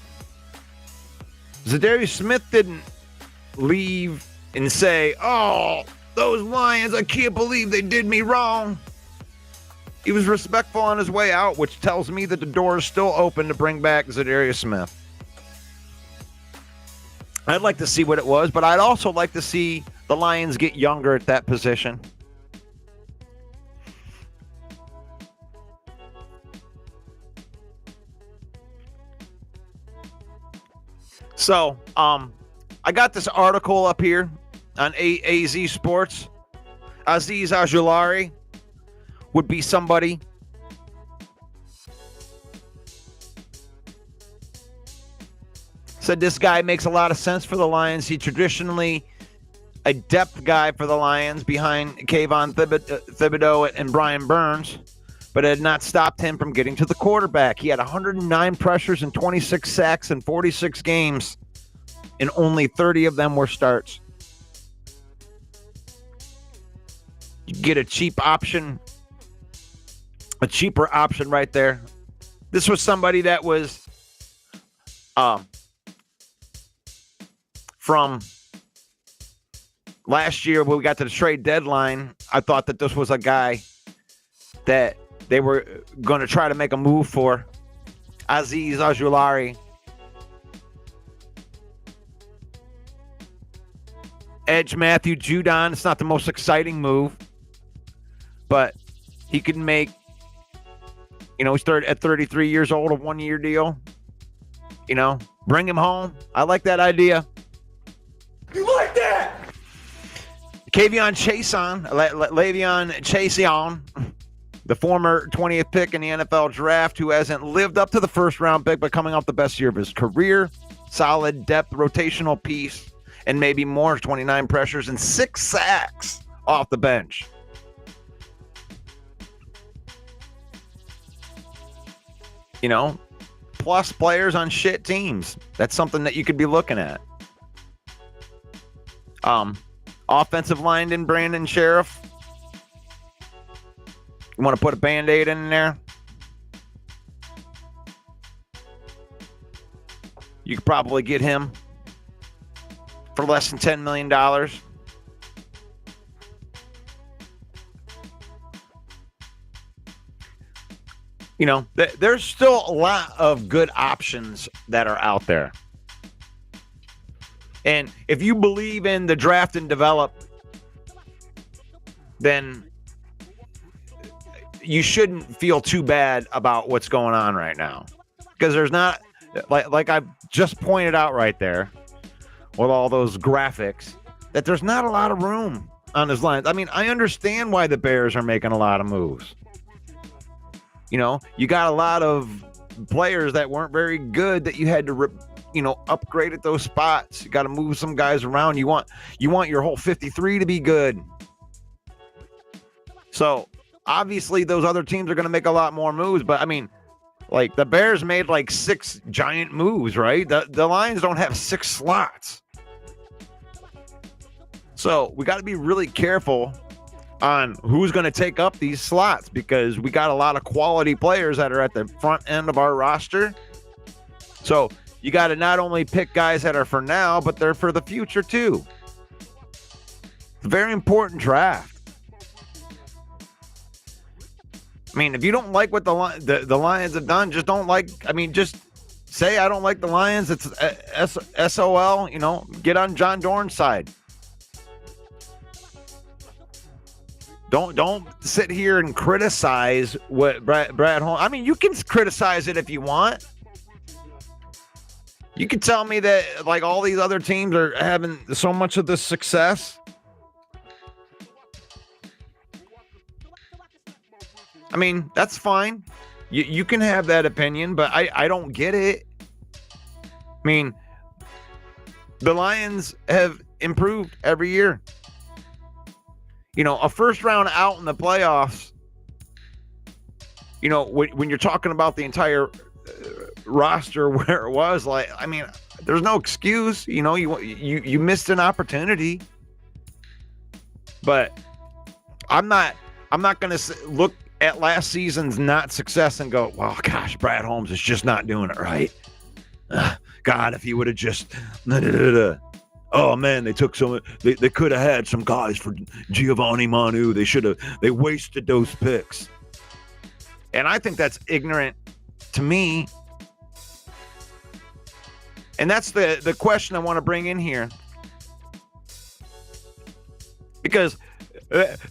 Zadarius Smith didn't leave and say, "Oh, those Lions, I can't believe they did me wrong." He was respectful on his way out, which tells me that the door is still open to bring back Zadarius Smith. I'd like to see what it was, but I'd also like to see the Lions get younger at that position. So, I got this article up here on AZ Sports. Aziz Ajulari would be somebody. Said this guy makes a lot of sense for the Lions. He traditionally a depth guy for the Lions behind Kayvon Thibodeau and Brian Burns, but it had not stopped him from getting to the quarterback. He had 109 pressures and 26 sacks in 46 games, and only 30 of them were starts. You get a cheaper option right there. This was somebody that was from last year when we got to the trade deadline. I thought that this was a guy that they were going to try to make a move for. Azeez Ojulari. Edge Matthew Judon. It's not the most exciting move, but he can make, he's at 33 years old, a 1-year deal. Bring him home. I like that idea. You like that? Le'Veon Chaseon, the former 20th pick in the NFL draft, who hasn't lived up to the first round pick, but coming off the best year of his career. Solid depth, rotational piece, and maybe more. 29 pressures and 6 sacks off the bench. Plus players on shit teams. That's something that you could be looking at. Offensive lineman Brandon Sheriff. You want to put a Band-Aid in there? You could probably get him for less than $10 million. There's still a lot of good options that are out there. And if you believe in the draft and develop, then you shouldn't feel too bad about what's going on right now. Because there's not, like I've just pointed out right there, with all those graphics, that there's not a lot of room on his lines. I mean, I understand why the Bears are making a lot of moves. You got a lot of players that weren't very good that you had to, upgrade at those spots. You got to move some guys around. You want your whole 53 to be good. So obviously those other teams are going to make a lot more moves. But I mean, like the Bears made like 6 giant moves, right? The Lions don't have 6 slots. So we got to be really careful on who's going to take up these slots, because we got a lot of quality players that are at the front end of our roster. So you got to not only pick guys that are for now, but they're for the future too. It's a very important draft. I mean, if you don't like what the Lions have done, just say I don't like the Lions. It's SOL, get on John Dorn's side. Don't sit here and criticize what Brad Holmes. I mean, you can criticize it if you want. You can tell me that like all these other teams are having so much of this success. I mean, that's fine. You can have that opinion, but I don't get it. I mean, the Lions have improved every year. A first round out in the playoffs, when you're talking about the entire roster where it was, like, I mean, there's no excuse. You missed an opportunity. But I'm not going to look at last season's not success and go, well, gosh, Brad Holmes is just not doing it right. God, if he would have just... Oh man, they took some. They could have had some guys for Giovanni Manu. They wasted those picks. And I think that's ignorant to me. And that's the question I want to bring in here. Because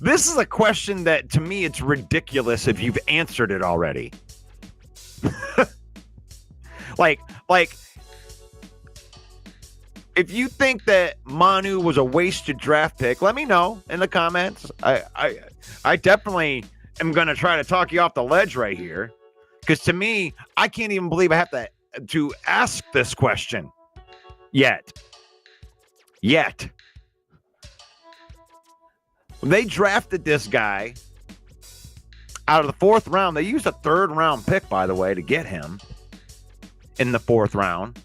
this is a question that to me it's ridiculous if you've answered it already. like if you think that Manu was a wasted draft pick, let me know in the comments. I definitely am going to try to talk you off the ledge right here, because to me, I can't even believe I have to ask this question yet. They drafted this guy out of the 4th round. They used a 3rd round pick, by the way, to get him in the 4th round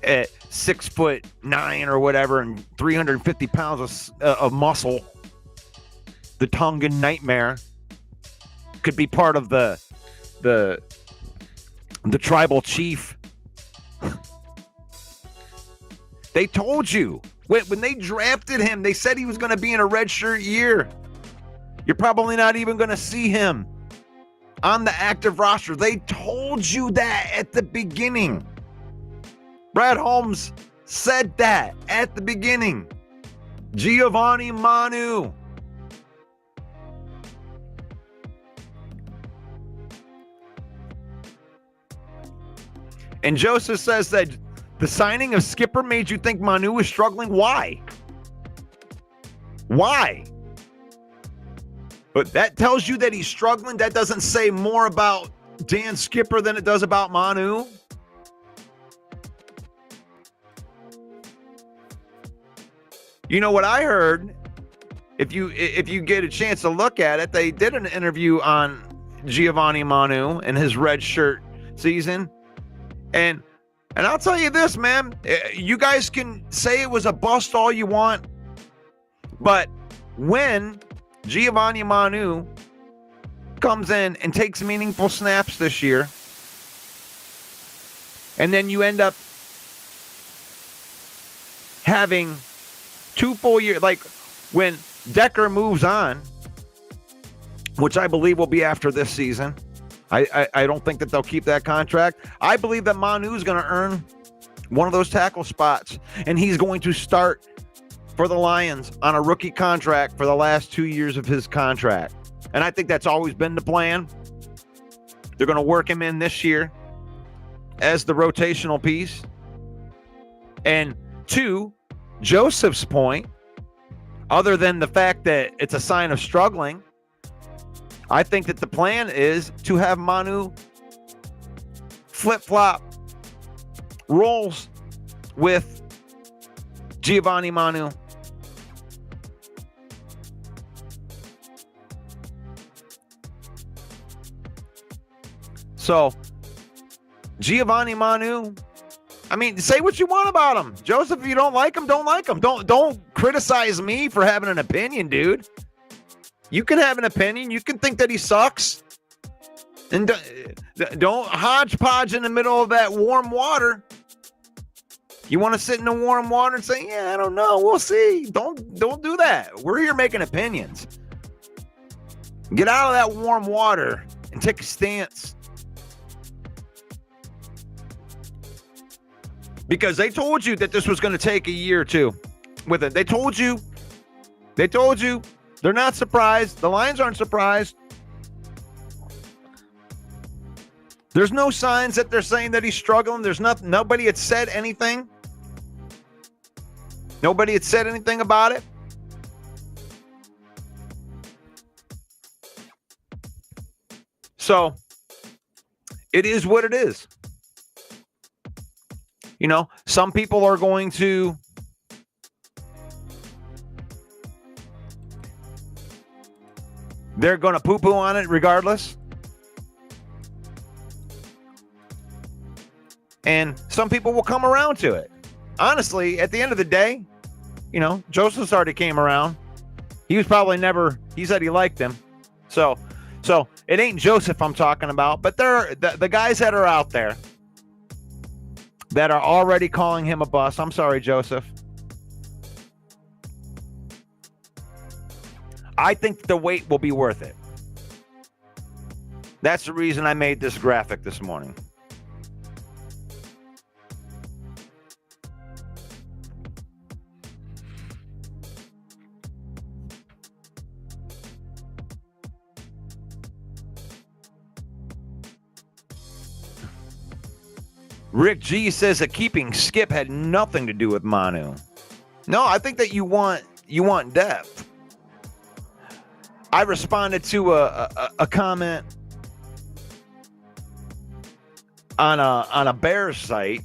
at 6'9" or whatever, and 350 pounds of muscle. The Tongan Nightmare could be part of the tribal chief. They told you when they drafted him, they said he was going to be in a redshirt year. You're probably not even going to see him on the active roster. They told you that at the beginning. Brad Holmes said that at the beginning. Giovanni Manu. And Joseph says that the signing of Skipper made you think Manu was struggling. Why? Why? But that tells you that he's struggling. That doesn't say more about Dan Skipper than it does about Manu. You know what I heard? If you get a chance to look at it, they did an interview on Giovanni Manu and his red shirt season. And I'll tell you this, man, you guys can say it was a bust all you want, but when Giovanni Manu comes in and takes meaningful snaps this year, and then you end up having 2 full years, like when Decker moves on, which I believe will be after this season. I don't think that they'll keep that contract. I believe that Manu is going to earn one of those tackle spots, and he's going to start for the Lions on a rookie contract for the last 2 years of his contract. And I think that's always been the plan. They're going to work him in this year as the rotational piece. And to Joseph's point, other than the fact that it's a sign of struggling, I think that the plan is to have Manu flip-flop roles with Giovanni Manu. So, Giovanni Manu, I mean, say what you want about him. Joseph, if you don't like him, don't like him. Don't criticize me for having an opinion, dude. You can have an opinion. You can think that he sucks. And don't hodgepodge in the middle of that warm water. You want to sit in the warm water and say, yeah, I don't know. We'll see. Don't do that. We're here making opinions. Get out of that warm water and take a stance. Because they told you that this was going to take a year or two with it. They told you. They're not surprised. The Lions aren't surprised. There's no signs that they're saying that he's struggling. There's nothing. Nobody had said anything. Nobody had said anything about it. So it is what it is. You know, some people are going to they're going to poo-poo on it regardless. And some people will come around to it. Honestly, at the end of the day, you know, Joseph already came around. He was probably never, he said he liked him. So it ain't Joseph I'm talking about, but there are the guys that are out there that are already calling him a bust. I'm sorry, Joseph. I think the wait will be worth it. That's the reason I made this graphic this morning. Rick G says that keeping Skip had nothing to do with Manu. No, I think that you want depth. I responded to a comment on a Bears site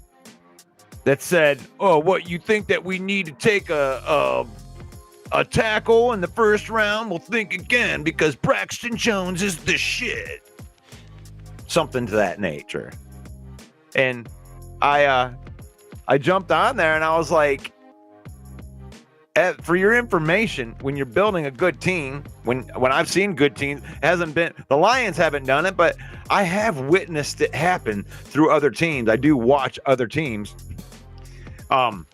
that said, "Oh, what you think that we need to take a a tackle in the first round will think again because Braxton Jones is the shit. Something to that nature. And I jumped on there and I was like, for your information, when you're building a good team, when I've seen good teams, the Lions haven't done it, but I have witnessed it happen through other teams. I do watch other teams. But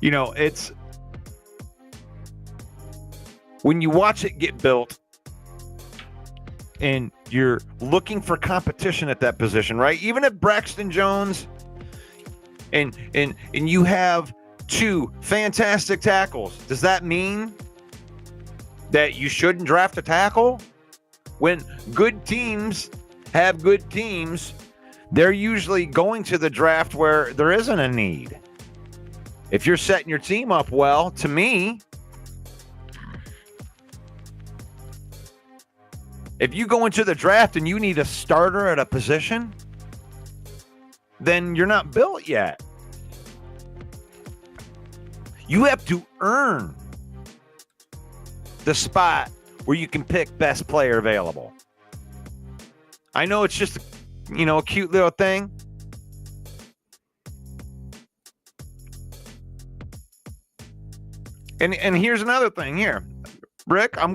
you know, it's when you watch it get built and you're looking for competition at that position, right? Even if Braxton Jones and you have two fantastic tackles, does that mean that you shouldn't draft a tackle? When good teams have good teams, they're usually going to the draft where there isn't a need. If you're setting your team up well, to me, if you go into the draft and you need a starter at a position, then you're not built yet. You have to earn the spot where you can pick best player available. I know it's just, a cute little thing. And here's another thing here. Rick, I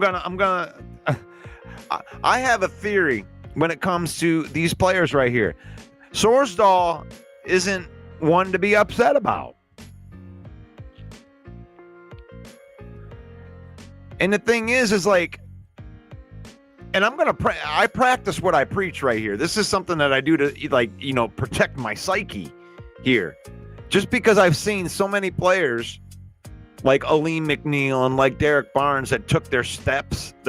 have a theory when it comes to these players right here. Sorsdahl isn't one to be upset about. And the thing is like, and I practice what I preach right here. This is something that I do to protect my psyche here. Just because I've seen so many players like Aleem McNeil and like Derek Barnes that took their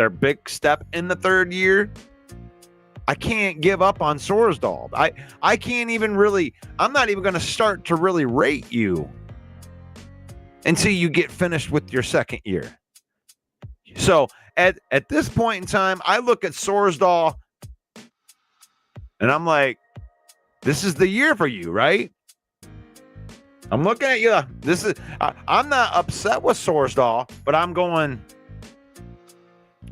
big step in the third year, I can't give up on Sorsdahl. I can't even really, I'm not even going to start to really rate you until you get finished with your second year. So at this point in time, I look at Sorsdahl and I'm like, this is the year for you, right? I'm looking at you. I'm not upset with Sorsdahl, but I'm going,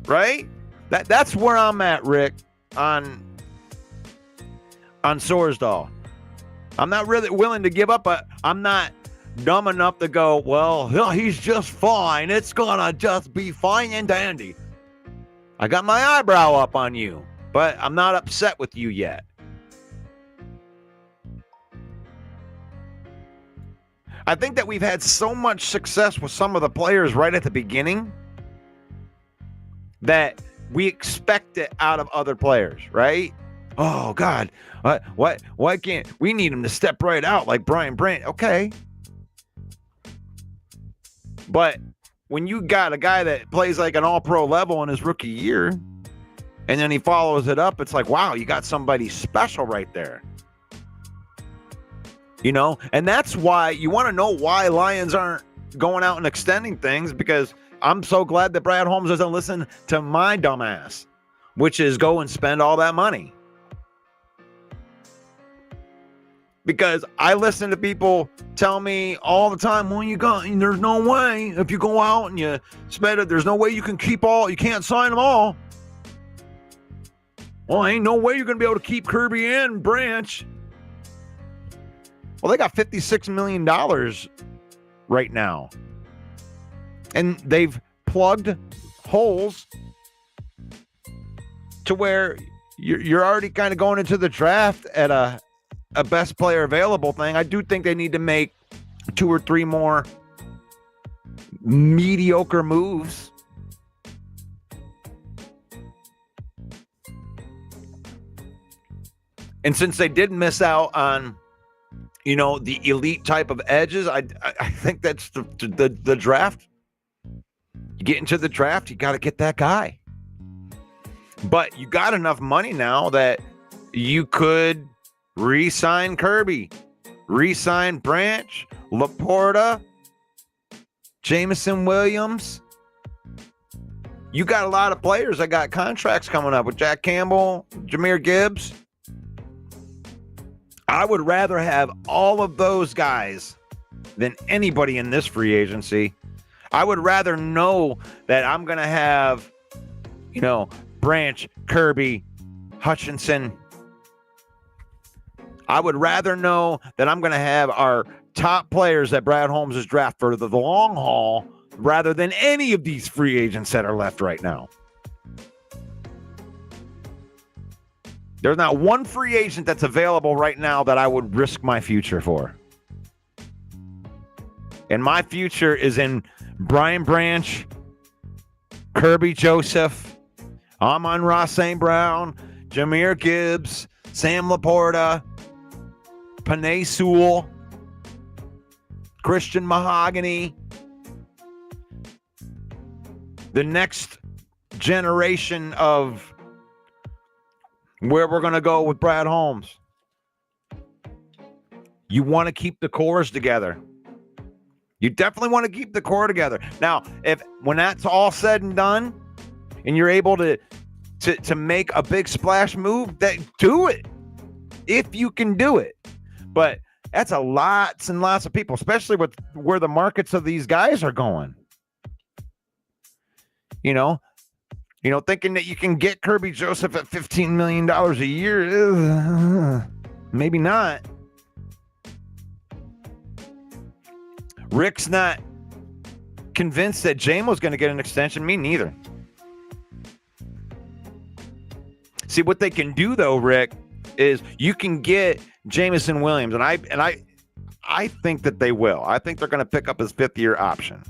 right? That's where I'm at, Rick, on Sorsdahl. I'm not really willing to give up, but I'm not dumb enough to go, well, he's just fine. It's gonna just be fine and dandy. I got my eyebrow up on you, but I'm not upset with you yet. I think that we've had so much success with some of the players right at the beginning that we expect it out of other players, right? Oh, God, why can't we need him to step right out like Brian Brandt? Okay. But when you got a guy that plays like an all-pro level in his rookie year, and then he follows it up, it's like, wow, you got somebody special right there. And that's why you want to know why Lions aren't going out and extending things, because I'm so glad that Brad Holmes doesn't listen to my dumbass, which is go and spend all that money. Because I listen to people tell me all the time, well, there's no way if you go out and you spend it, there's no way you can you can't sign them all. Well, ain't no way you're going to be able to keep Kirby and Branch. Well, they got $56 million right now. And they've plugged holes to where you're already kind of going into the draft at a best player available thing. I do think they need to make 2 or 3 more mediocre moves. And since they did miss out on the elite type of edges, I think that's the draft. You get into the draft, you got to get that guy. But you got enough money now that you could re-sign Kirby, re-sign Branch, Laporta, Jameson Williams. You got a lot of players that got contracts coming up with Jack Campbell, Jahmyr Gibbs. I would rather have all of those guys than anybody in this free agency. I would rather know that I'm going to have, Branch, Kirby, Hutchinson. I would rather know that I'm going to have our top players that Brad Holmes has drafted for the long haul rather than any of these free agents that are left right now. There's not one free agent that's available right now that I would risk my future for. And my future is in Brian Branch, Kirby Joseph, Amon-Ra St. Brown, Jahmyr Gibbs, Sam Laporta, Penei Sewell, Christian Mahogany, the next generation of where we're going to go with Brad Holmes. You want to keep the cores together. You definitely want to keep the core together. Now, when that's all said and done, and you're able to make a big splash move, do it. If you can do it. But that's lots and lots of people, especially with where the markets of these guys are going. Thinking that you can get Kirby Joseph at $15 million a year, maybe not. Rick's not convinced that JMO's going to get an extension. Me neither. See, what they can do, though, Rick, is you can get Jameson Williams, and I think that they will. I think they're going to pick up his fifth-year option.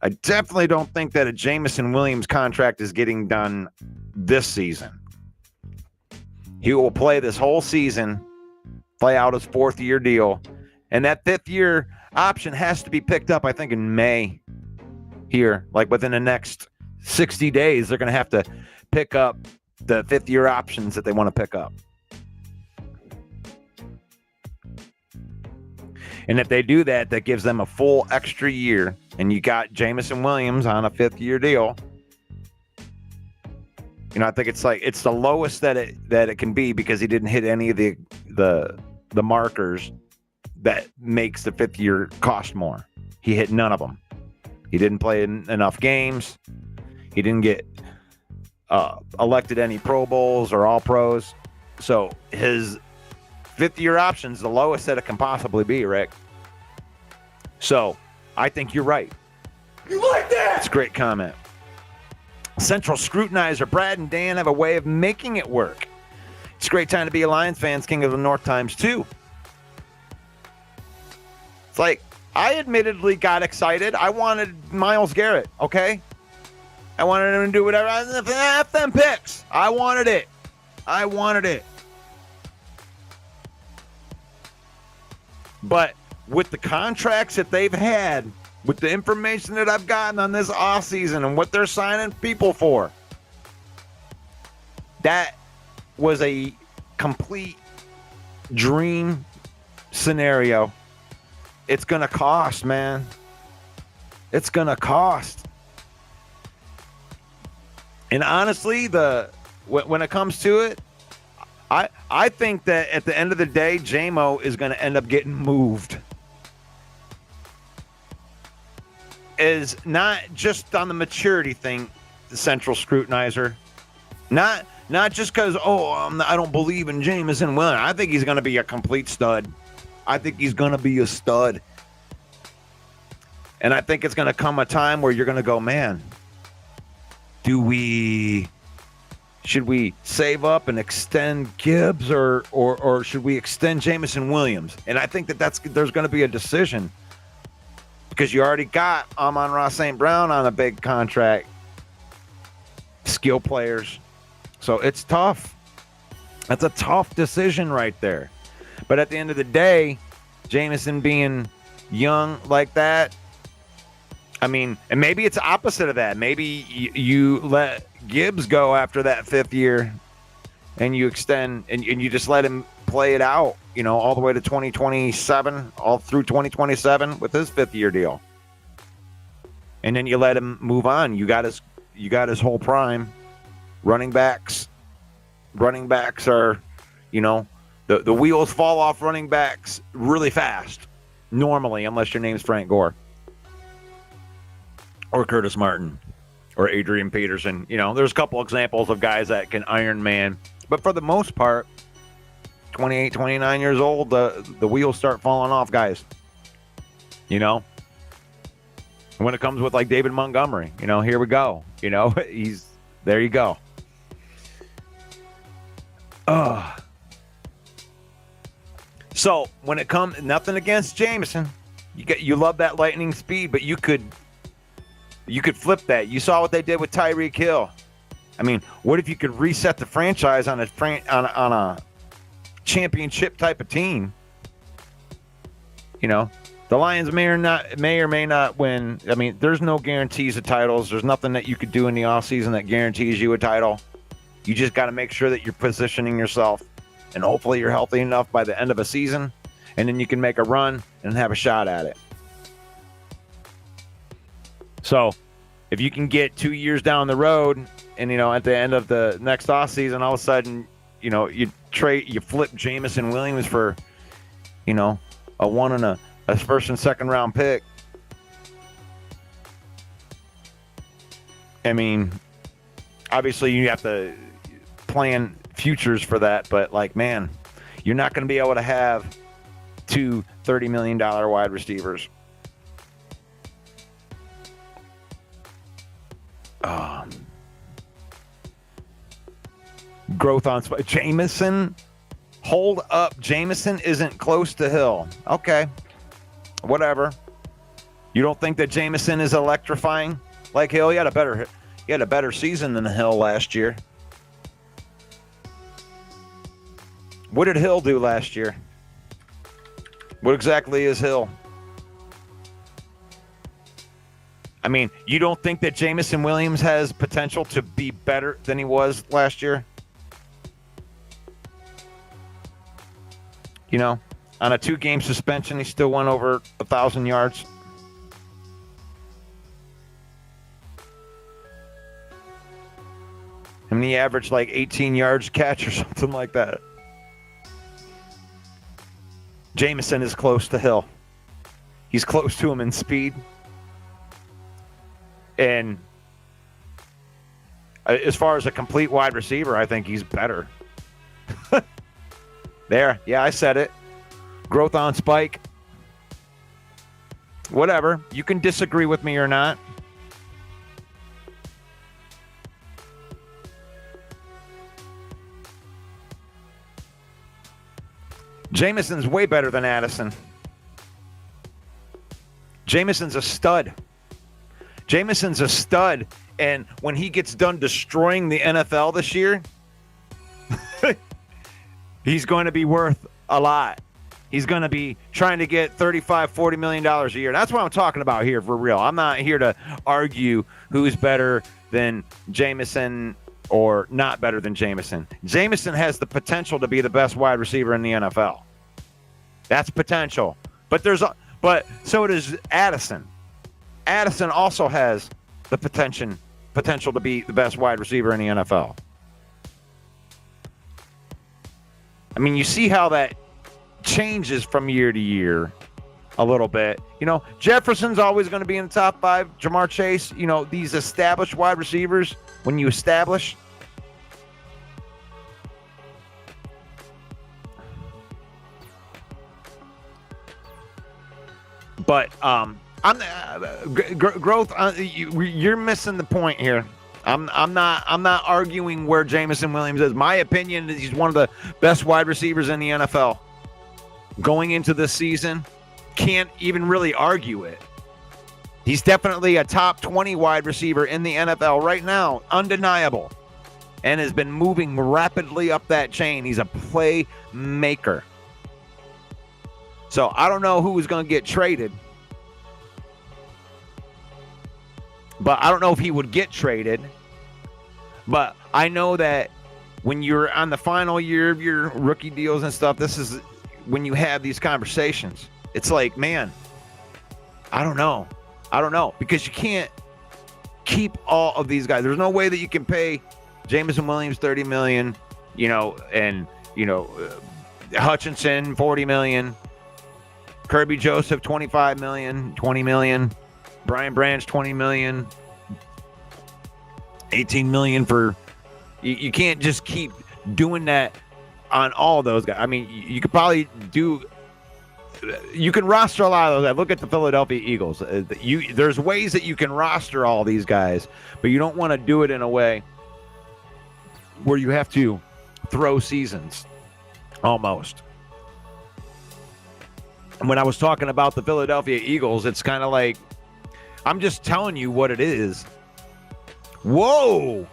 I definitely don't think that a Jameson Williams contract is getting done this season. He will play this whole season, play out his fourth-year deal, and that fifth-year option has to be picked up, I think, in May here. Like within the next 60 days, they're going to have to pick up the fifth-year options that they want to pick up. And if they do that, that gives them a full extra year. And you got Jameson Williams on a fifth-year deal. I think it's the lowest that it can be because he didn't hit any of the markers that makes the fifth year cost more. He hit none of them. He didn't play enough games. He didn't get elected any Pro Bowls or All Pros. So his fifth-year option is the lowest that it can possibly be, Rick. So I think you're right. You like that? It's a great comment. Central Scrutinizer, Brad and Dan have a way of making it work. It's a great time to be a Lions fans, King of the North times two. It's like, I admittedly got excited. I wanted Myles Garrett, okay? I wanted him to do whatever. F them picks. I wanted it. But with the contracts that they've had, with the information that I've gotten on this offseason and what they're signing people for, that was a complete dream scenario. It's going to cost, man. It's going to cost. And honestly, when it comes to it, I think that at the end of the day, JMO is going to end up getting moved. Is not just on the maturity thing, the Central Scrutinizer. Not just because, I don't believe in Jameson Williams. I think he's going to be a complete stud. I think he's going to be a stud. And I think it's going to come a time where you're going to go, man, should we save up and extend Gibbs or should we extend Jameson Williams? And I think there's going to be a decision because you already got Amon-Ra St. Brown on a big contract, skill players. So it's tough. That's a tough decision right there. But at the end of the day, Jameson being young like that, I mean, and maybe it's opposite of that. Maybe you let Gibbs go after that fifth year and you extend and you just let him play it out, all the way to 2027, all through 2027 with his fifth year deal. And then you let him move on. You got his whole prime. Running backs are, the wheels fall off running backs really fast. Normally, unless your name's Frank Gore or Curtis Martin or Adrian Peterson. You know, there's a couple examples of guys that can Iron Man. But for the most part, 28, 29 years old, the wheels start falling off, guys. You know? When it comes with like David Montgomery, you know, here we go. You know, there you go. So when it comes, nothing against Jameson, you love that lightning speed, but you could flip that. You saw what they did with Tyreek Hill. I mean, what if you could reset the franchise on a championship type of team? You know, the Lions may or may not win. I mean, there's no guarantees of titles. There's nothing that you could do in the offseason that guarantees you a title. You just got to make sure that you're positioning yourself, and hopefully you're healthy enough by the end of a season, and then you can make a run and have a shot at it. So if you can get 2 years down the road and, you know, at the end of the next offseason, all of a sudden, you know, you flip Jameson Williams for, you know, a one and a first and second round pick. I mean, obviously you have to plan futures for that, but like, man, you're not going to be able to have two $30 million wide receivers. Growth on Jameson. Hold up. Jameson isn't close to Hill. Okay. Whatever. You don't think that Jameson is electrifying like Hill? He had a better season than Hill last year. What did Hill do last year? What exactly is Hill? I mean, you don't think that Jameson Williams has potential to be better than he was last year? You know, on a 2-game suspension, he still went over 1,000 yards. I mean, he averaged like 18 yards catch or something like that. Jameson is close to Hill. He's close to him in speed. And as far as a complete wide receiver, I think he's better. There. Yeah, I said it. Growth on spike. Whatever. You can disagree with me or not. Jameson's way better than Addison. Jameson's a stud. Jameson's a stud, and when he gets done destroying the NFL this year, he's going to be worth a lot. He's going to be trying to get $35, $40 million a year. That's what I'm talking about here for real. I'm not here to argue who's better than Jameson or not better than Jameson. Jameson has the potential to be the best wide receiver in the NFL. That's potential. But so does Addison. Addison also has the potential to be the best wide receiver in the NFL. I mean, you see how that changes from year to year a little bit. You know, Jefferson's always going to be in the top 5. Jamar Chase, you know, these established wide receivers, when you establish, but growth. You're missing the point here. I'm not arguing where Jameson Williams is. My opinion is he's one of the best wide receivers in the NFL. Going into this season, can't even really argue it. He's definitely a top 20 wide receiver in the NFL right now, undeniable, and has been moving rapidly up that chain. He's a playmaker. So I don't know who is going to get traded. But I don't know if he would get traded. But I know that when you're on the final year of your rookie deals and stuff, this is when you have these conversations. It's like, man, I don't know. Because you can't keep all of these guys. There's no way that you can pay Jameson Williams $30 million, you know, and, you know, Hutchinson $40 million. Kirby Joseph, 25 million, 20 million. Brian Branch, 20 million. 18 million for... You can't just keep doing that on all those guys. I mean, you could probably do... You can roster a lot of those guys. Look at the Philadelphia Eagles. There's ways that you can roster all these guys, but you don't want to do it in a way where you have to throw seasons, almost. And when I was talking about the Philadelphia Eagles, it's kind of like, I'm just telling you what it is. Whoa!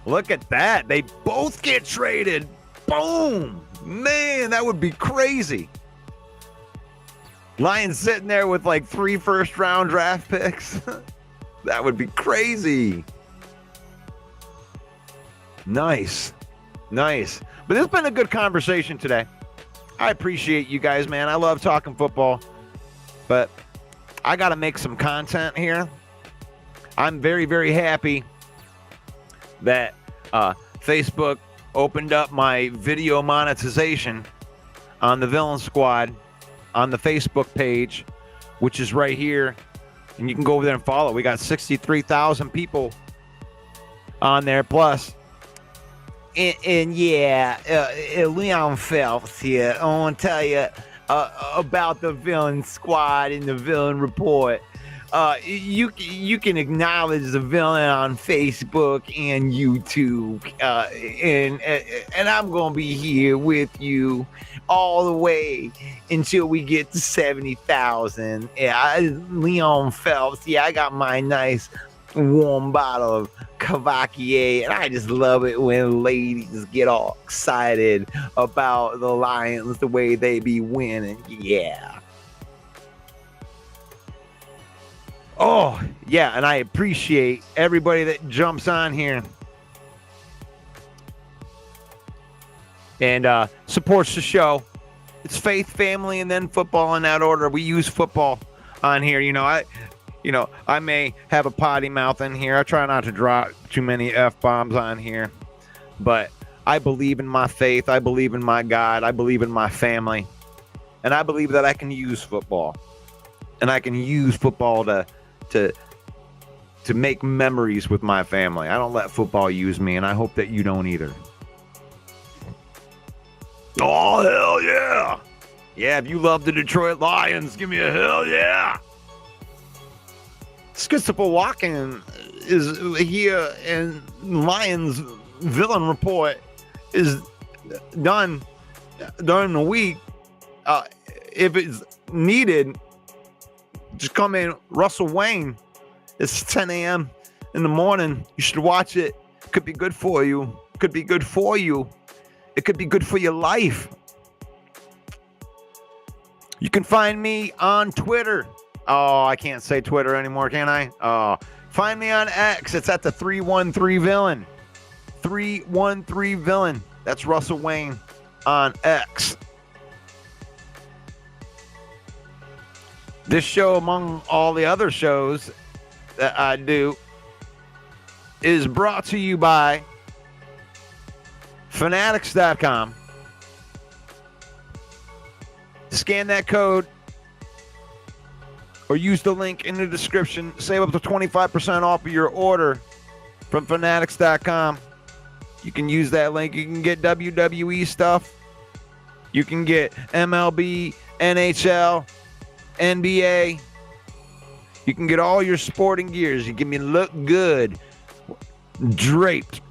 Look at that. They both get traded. Boom! Man, that would be crazy. Lions sitting there with like 3 first-round draft picks. That would be crazy. Nice. But it's been a good conversation today. I appreciate you guys, man. I love talking football. But I got to make some content here. I'm very, very happy that Facebook opened up my video monetization on the Villain Squad on the Facebook page, which is right here. And you can go over there and follow. We got 63,000 people on there plus. And yeah, Leon Phelps here. I want to tell you about the Villain Squad and the Villain Report. You can acknowledge the villain on Facebook and YouTube, and I'm gonna be here with you all the way until we get to 70,000. Yeah, Leon Phelps. Yeah, I got my nice warm bottle of Cavaquier, and I just love it when ladies get all excited about the Lions, the way they be winning. Yeah. Oh, yeah, and I appreciate everybody that jumps on here and supports the show. It's faith, family, and then football in that order. We use football on here. I may have a potty mouth in here. I try not to drop too many F-bombs on here. But I believe in my faith. I believe in my God. I believe in my family. And I believe that I can use football. And I can use football to make memories with my family. I don't let football use me, and I hope that you don't either. Oh, hell yeah. Yeah, if you love the Detroit Lions, give me a hell yeah. Christopher Walken is here, and Lions Villain Report is done during the week. If it's needed, just come in. Russell Wayne. It's 10 a.m. in the morning. You should watch it. Could be good for you. Could be good for you. It could be good for your life. You can find me on Twitter. Oh, I can't say Twitter anymore, can I? Find me on X. It's at the 313 Villain. 313 Villain. That's Russell Wayne on X. This show, among all the other shows that I do, is brought to you by Fanatics.com. Scan that code or use the link in the description. Save up to 25% off of your order from Fanatics.com. You can use that link. You can get WWE stuff. You can get MLB, NHL, NBA. You can get all your sporting gears. You can look good draped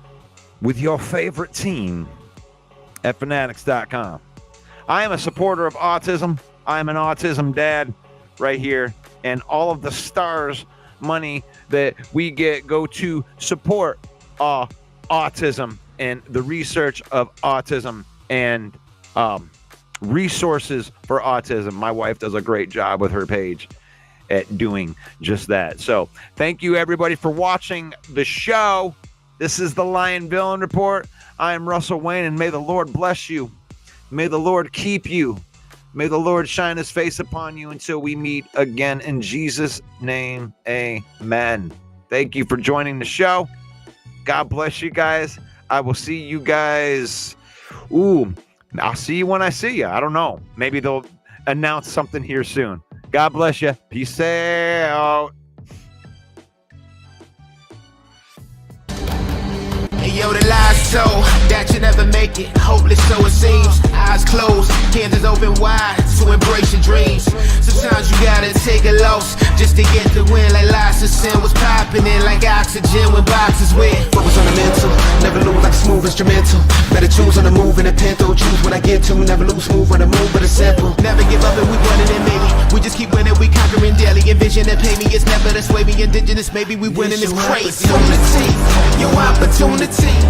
with your favorite team at Fanatics.com. I am a supporter of autism. I am an autism dad right here. And all of the stars money that we get go to support autism and the research of autism and resources for autism. My wife does a great job with her page at doing just that. So thank you everybody for watching the show. This is the Lion Villain Report. I am Russell Wayne, and may the Lord bless you. May the Lord keep you. May the Lord shine his face upon you until we meet again. In Jesus' name, amen. Thank you for joining the show. God bless you guys. I will see you guys. I'll see you when I see you. I don't know. Maybe they'll announce something here soon. God bless you. Peace out. Hey, yo, the lies told that you never make it. Hopeless, so it seems. Eyes closed, canvas open wide to embrace your dreams. Sometimes you gotta take a loss just to get the win. Like lots of sin was popping in like oxygen when boxes wet. Focus on the mental, never lose like a smooth instrumental. Better choose on the move in a pinto. Choose when I get to, never lose smooth on the move, but it's simple. Never give up and we winning it, maybe. We just keep winning, we conquering daily. Envision and pay me, it's never the sway me. Indigenous, maybe we winning, it's crazy. Opportunity, your opportunity.